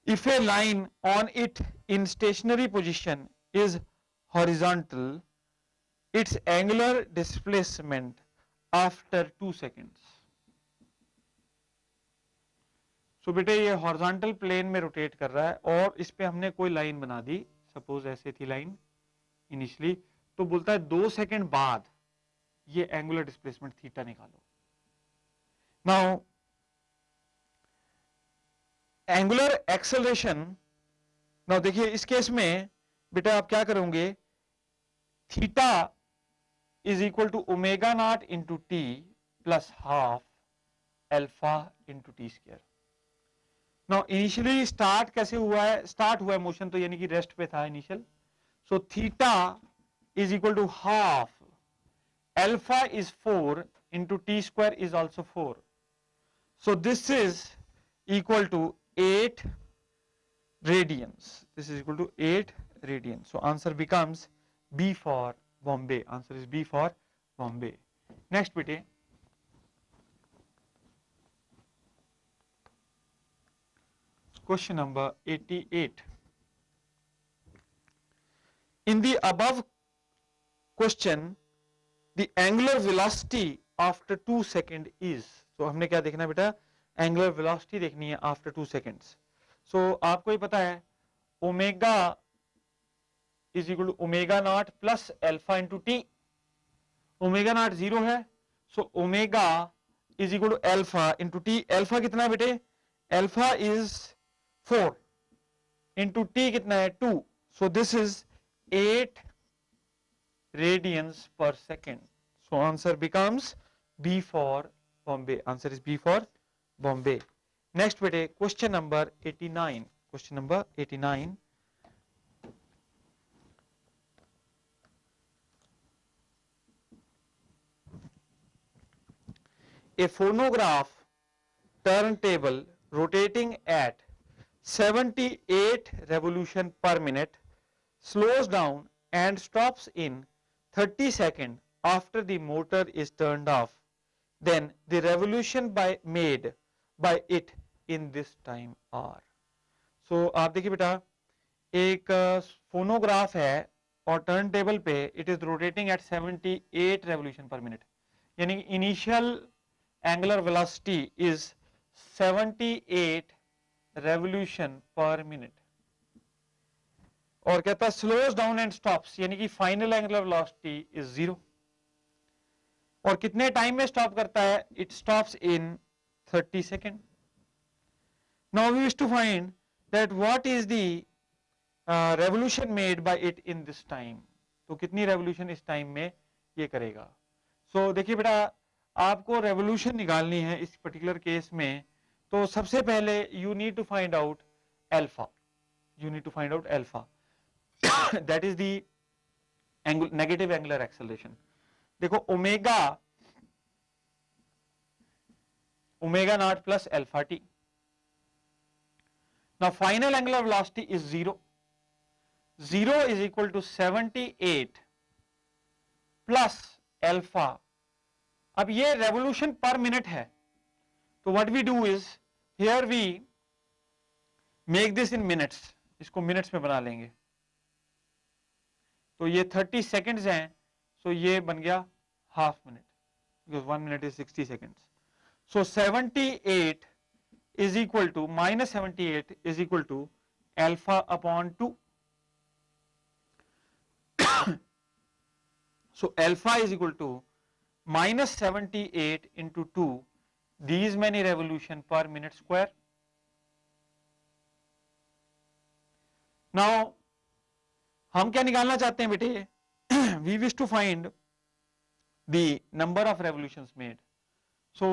If a line on it in stationary position is horizontal, its angular displacement after 2 seconds. So बेटे ये horizontal plane में rotate कर रहा है और इस पे हमने कोई लाइन बना दी, सपोज ऐसे थी लाइन इनिशियली, तो बोलता है 2 सेकंड बाद ये एंगुलर डिस्प्लेसमेंट थीटा निकालो। नाउ एंगुलर एक्सेलरेशन, नाउ देखिए इस केस में बेटा आप क्या करोगे, theta is equal to omega naught into t plus half alpha into t square. Now initially start कैसे हुआ है, स्टार्ट हुआ है मोशन तो यानी कि रेस्ट पे था initial, so theta is equal to half alpha is 4 into t square is also 4. So this is equal to 8 radians. This is equal to 8 radians. So answer becomes B for Bombay. Answer is B for Bombay. Next bit. Question number 88. In the above question, the angular velocity after 2 second is, so हमने क्या देखना है बेटा, angular velocity देखनी है after 2 seconds. So आपको ये पता है omega is equal to omega naught plus alpha into t, omega naught 0 है, so omega is equal to alpha into t. Alpha कितना है बेटे, अल्फा इज 4 इंटू टी कितना है 2, सो this is 8 radians per second. So answer becomes B for Bombay. Answer is B for Bombay. Next बेटे question number 89, question number 89। A phonograph turntable rotating at 78 revolution per minute slows down and stops in 30 seconds after the motor is turned off. Then the revolution made by it in this time are. So आप देखिए बेटा, एक phonograph है और turn table पे it is rotating at 78 revolution per minute, यानी initial angular velocity is 78 revolution per minute, और कहता है स्लोज डाउन एंड स्टॉप्स, यानी कि फाइनल एंगुलर वेलोसिटी इज 0। और कितने टाइम में स्टॉप करता है? It stops in 30 second. Now we wish to find that what is the revolution made by it in this time. तो कितनी रेवोल्यूशन इस टाइम में ये करेगा। सो देखिए बेटा, आपको रेवोल्यूशन निकालनी है इस पर्टिकुलर केस में, तो सबसे पहले you need to find out alpha, you need to find out alpha, that is the negative angular acceleration. देखो omega, omega naught plus alpha t. Now final angular velocity is 0, 0 is equal to 78 plus alpha. अब ये revolution per minute है, तो what we do is here we make this in minutes, इसको minutes में बना लेंगे। तो ये 30 सेकेंड्स हैं, सो ये बन गया half minute, because 1 minute is 60 seconds. So 78 is equal to minus 78 is equal to alpha upon 2। So alpha is equal to minus 78 into 2, these many revolution per minute square. Now हम क्या निकालना चाहते हैं बेटे? We wish to find the number of revolutions made. So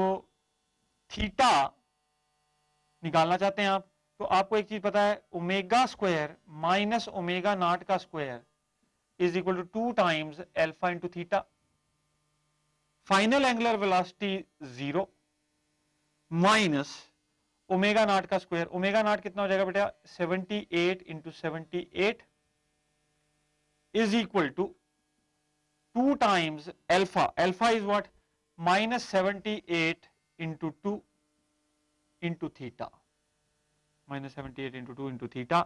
theta निकालना चाहते हैं आप, तो आपको एक चीज पता है, omega square minus omega naught का square is equal to 2 times alpha into theta. Final angular velocity 0 minus omega naught का स्क्वायर, ओमेगा नॉट कितना हो जाएगा बेटा? 78 into 78 is equal to 2 times alpha. Alpha is what? Minus 78 into 2 into theta. Minus 78 into 2 into theta.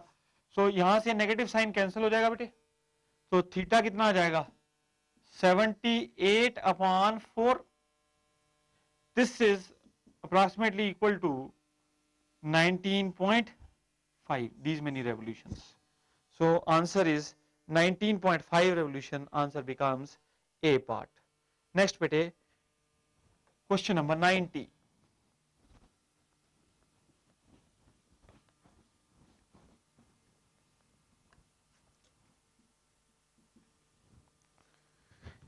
So यहां से negative sign cancel हो जाएगा बेटे, तो थीटा कितना आ जाएगा? 78 upon 4, this is approximately equal to 19.5, these many revolutions. So answer is 19.5 revolution, answer becomes A part. Next bete, question number 90.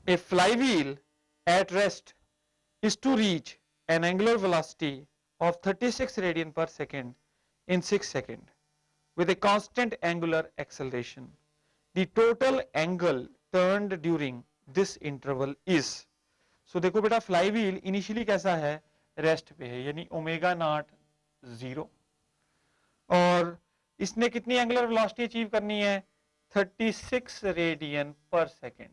A flywheel at rest is to reach an angular velocity of 36 radian per second in 6 seconds with a constant angular acceleration. The total angle turned during this interval is. So देखो बेटा, flywheel initially कैसा है? Rest पे है, यानी omega naught 0, और इसने कितनी एंगुलर वेलोसिटी अचीव करनी है? 36 रेडियन पर सेकेंड।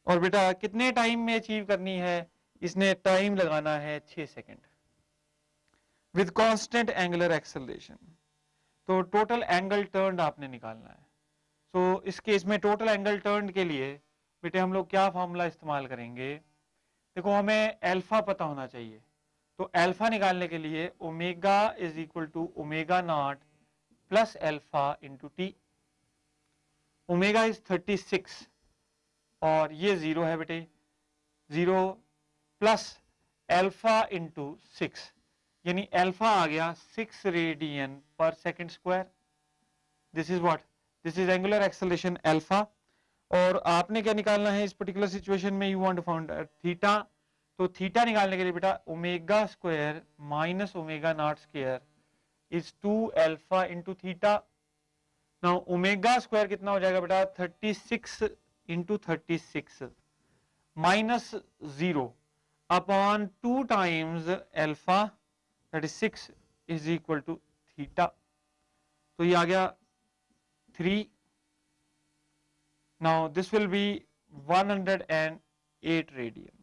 और बेटा कितने टाइम में अचीव करनी है? इसने टाइम लगाना है 6 second with constant angular acceleration. तो टोटल एंगल टर्न आपने निकालना है। सो इस केस में टोटल एंगल टर्न के लिए बेटे हम लोग क्या फॉर्मूला इस्तेमाल करेंगे? देखो हमें अल्फा पता होना चाहिए, तो अल्फा निकालने के लिए omega is equal to omega naught plus alpha into t. Omega is 36 और ये 0 है बेटे, 0 प्लस अल्फा इंटू 6, यानी अल्फा आ गया 6 radian per second square. This is what? This is angular acceleration alpha. और आपने क्या निकालना है इस पर्टिकुलर सिचुएशन में? You want to find theta. तो थीटा निकालने के लिए बेटा omega square minus omega naught square is 2 alpha into theta. Now omega square कितना हो जाएगा बेटा 36 into 36 minus 0 upon 2 times alpha that is 6 is equal to theta. तो ये आ गया 3। Now this will B 108 radians.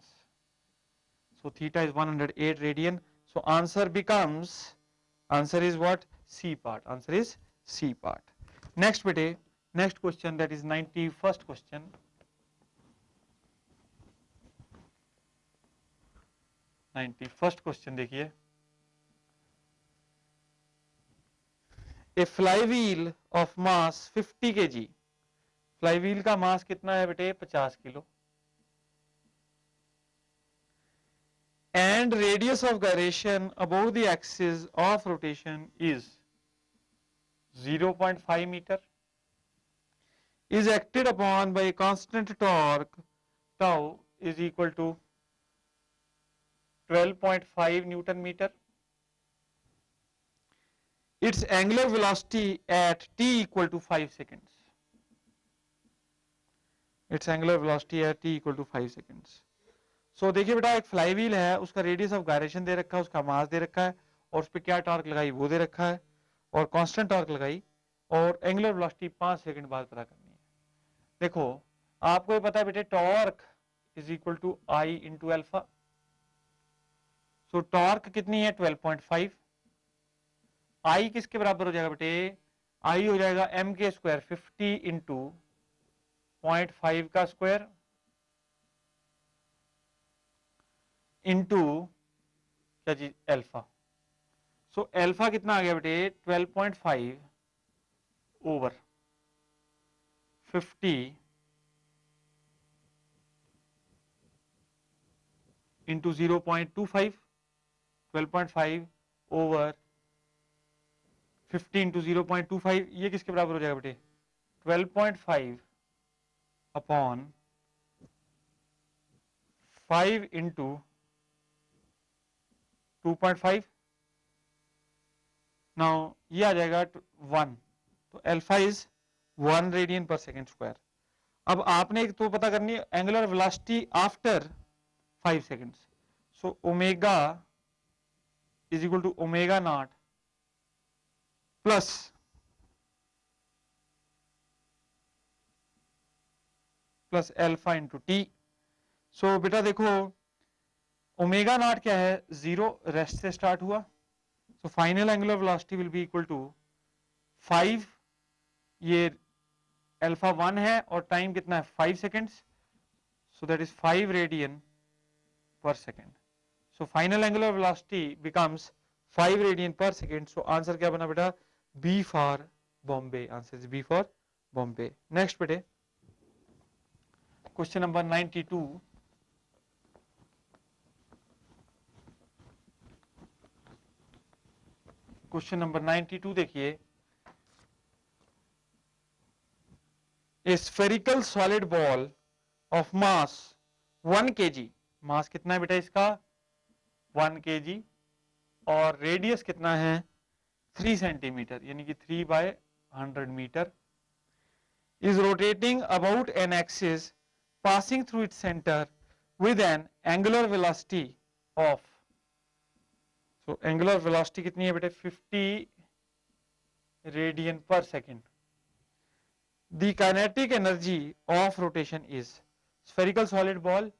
So theta is 108 radian. So answer becomes, answer is what? C part. Answer is C part. Next bete, next question, that is 91st question. First question देखिए, a flywheel of mass 50 kg, flywheel का mass कितना है बेटे 50 kilo, and radius of gyration above the axis of rotation is 0.5 meter, is acted upon by a constant torque tau is equal to 12.5 Newton meter. Its angular velocity at t equal to 5 seconds. Its angular velocity at t equal to 5 seconds. So देखिए बेटा एक fly wheel है, उसका radius of gyration दे रखा है, उसका मास दे रखा है और उस पर क्या टॉर्क लगाई वो दे रखा है और कांस्टेंट टॉर्क लगाई और एंगुलर वेलोसिटी 5 सेकंड बाद पता करनी है। देखो आपको ये पता है बेटे torque is equal to I into alpha. So torque कितनी है 12.5, आई किसके बराबर हो जाएगा बेटे, आई हो जाएगा एम के स्क्वायर 50 इंटू 0.5 का स्क्वायर इंटू क्या चीज अल्फा। सो अल्फा कितना आ गया बेटे 12.5 ओवर 50 इंटू 0.25, 12.5 ओवर 50 इंटू 0.25, ये किसके बराबर हो जाएगा बेटे 12.5 अपॉन 5 इंटू 2.5। नाउ ये आ जाएगा 1, तो alpha is 1 radian per second square. अब आपने एक तो पता करनी है angular velocity after 5 seconds. So omega is equal to omega naught plus alpha into t. So बेटा देखो ओमेगा नॉट क्या है 0, रेस्ट से स्टार्ट हुआ, so final angular velocity will be equal to 5, ये अल्फा 1 है और टाइम कितना है 5 seconds, so that is 5 radian per second. So final angular velocity becomes 5 radian per second. So answer क्या बना बेटा B for Bombay. Answer is B for Bombay. Next बेटे question number 92. Question number 92 देखिए, a spherical solid ball of mass 1 kg, मास कितना है बेटा इसका 1 kg और रेडियस कितना है 3 सेंटीमीटर यानी कि 3/100 metre, is rotating about an axis passing through its center with an angular velocity of, so angular velocity कितनी है बेटे 50 radian per second. the kinetic energy of rotation is, spherical solid ball,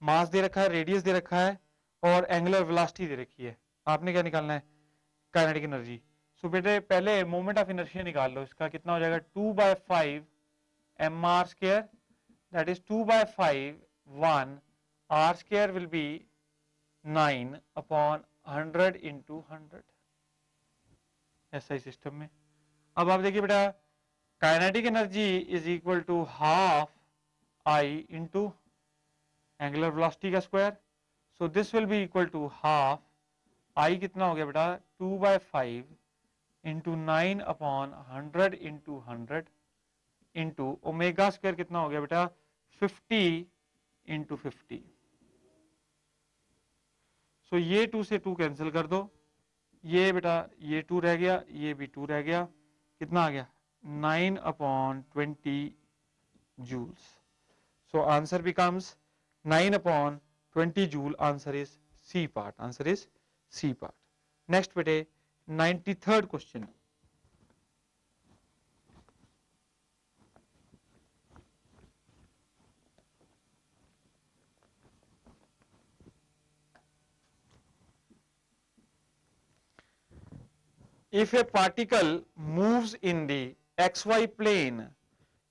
मास दे रखा है, radius दे रखा है और angular velocity दे रखी है, आपने क्या निकालना है काइनेटिक एनर्जी। सो बेटे पहले मोमेंट ऑफ इनर्शिया निकाल लो, इसका कितना हो जाएगा 2/5 mr square, that is 2/5 1 r square will be 9 upon 100 into 100 ऐसा ही सिस्टम में। अब आप देखिए बेटा kinetic energy is equal to half I into angular velocity का square, so this will be equal to half I कितना हो गया बेटा 2/5 into 9 upon 100 into 100 into omega square कितना हो गया बेटा 50 इंटू 50। सो ये 2 से 2 कैंसिल कर दो, ये बेटा ये 2 रह गया, ये भी 2 रह गया, कितना आ गया 9/20 joules. So answer becomes 9/20 joule. Answer is C part. Answer is C part. Next bete 93rd question. If a particle moves in the xy plane,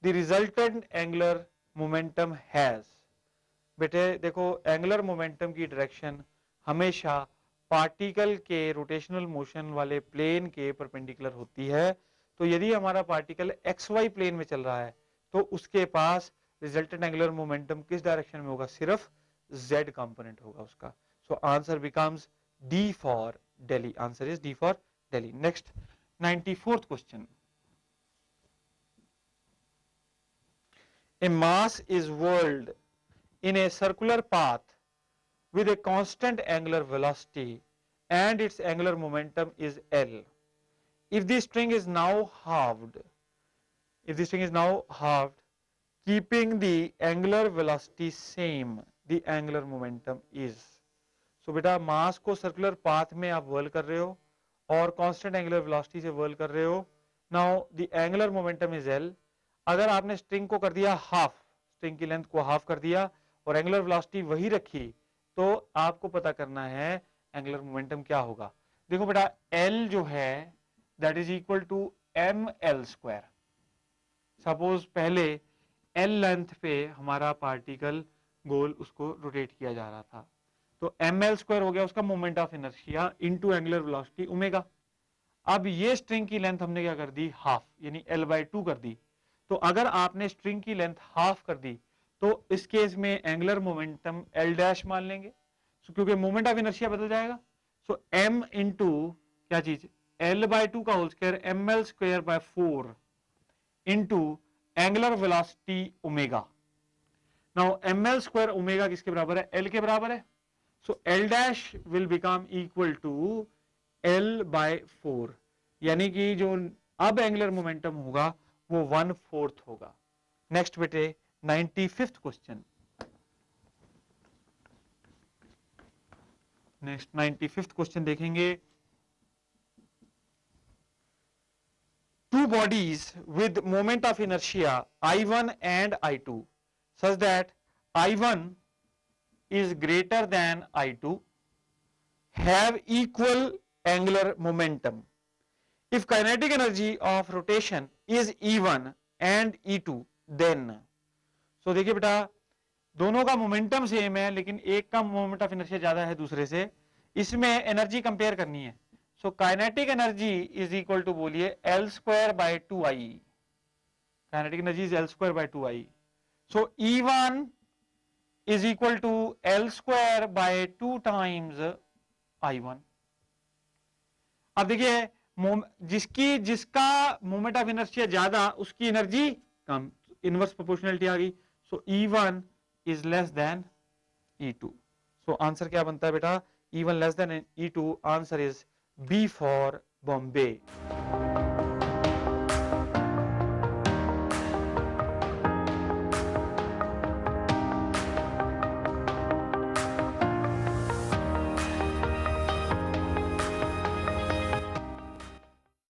the resultant angular momentum has. बेटे देखो एंगुलर मोमेंटम की direction हमेशा particle के rotational motion वाले plane के perpendicular होती है। तो यदि हमारा पार्टिकल एक्स वाई प्लेन में चल रहा है तो उसके पास रिजल्टेंट एंगुलर मोमेंटम किस डायरेक्शन में होगा, सिर्फ z कंपोनेंट होगा उसका। सो answer becomes D for Delhi. Answer is D for Delhi. Next 94th question. A mass is whirled in a circular path with a constant angular velocity and its angular momentum is L. If the string is now halved, keeping the angular velocity same, the angular momentum is. So बेटा मास को circular path में आप whirl कर रहे हो और constant angular velocity से whirl कर रहे हो। Now the angular momentum is L। अगर आपने स्ट्रिंग को कर दिया हाफ, स्ट्रिंग की लेंथ को हाफ कर दिया और एंगुलर वेलोसिटी वही रखी, तो आपको पता करना है एंगुलर मोमेंटम क्या होगा। देखो बेटा L जो है that is equal to ml²। Suppose पहले L लेंथ पे हमारा पार्टिकल गोल उसको रोटेट किया जा रहा था, तो ml² हो गया उसका moment of inertia into angular velocity omega. अब ये स्ट्रिंग की लेंथ हमने क्या कर दी, हाफ, यानी L/2 कर दी। तो अगर आपने स्ट्रिंग की लेंथ हाफ कर दी तो इस केस में एंगुलर मोमेंटम L' मान लेंगे, क्योंकि मोमेंट ऑफ इनर्शिया बदल जाएगा। सो m इंटू क्या चीज L/2 का whole square ml²/4 into angular velocity omega. Now ml² omega किसके बराबर है, L के बराबर है। So L' will become equal to L/4, यानी कि जो अब एंगुलर मोमेंटम होगा वो 1/4 होगा। नेक्स्ट बेटे 95th question. Next 95th question देखेंगे। Two bodies with moment of inertia I1 and I2 such that I1 is greater than I2 have equal angular momentum. If kinetic energy of rotation is E1 and E2 then, so देखिए बेटा दोनों का momentum same है लेकिन एक का moment of inertia ज्यादा है दूसरे से, इसमें एनर्जी कंपेयर करनी है। So kinetic energy is equal to बोलिए L²/2I। Kinetic energy is L²/2I। So E1 is equal to L²/2 times I1। अब देखिए जिसका मोमेंट ऑफ इनर्शिया ज्यादा उसकी एनर्जी कम, इनवर्स प्रोपोर्शनलिटी आ गई। So E1 is less than E2। So answer क्या बनता है बेटा, E1 less than E2। Answer is B for Bombay.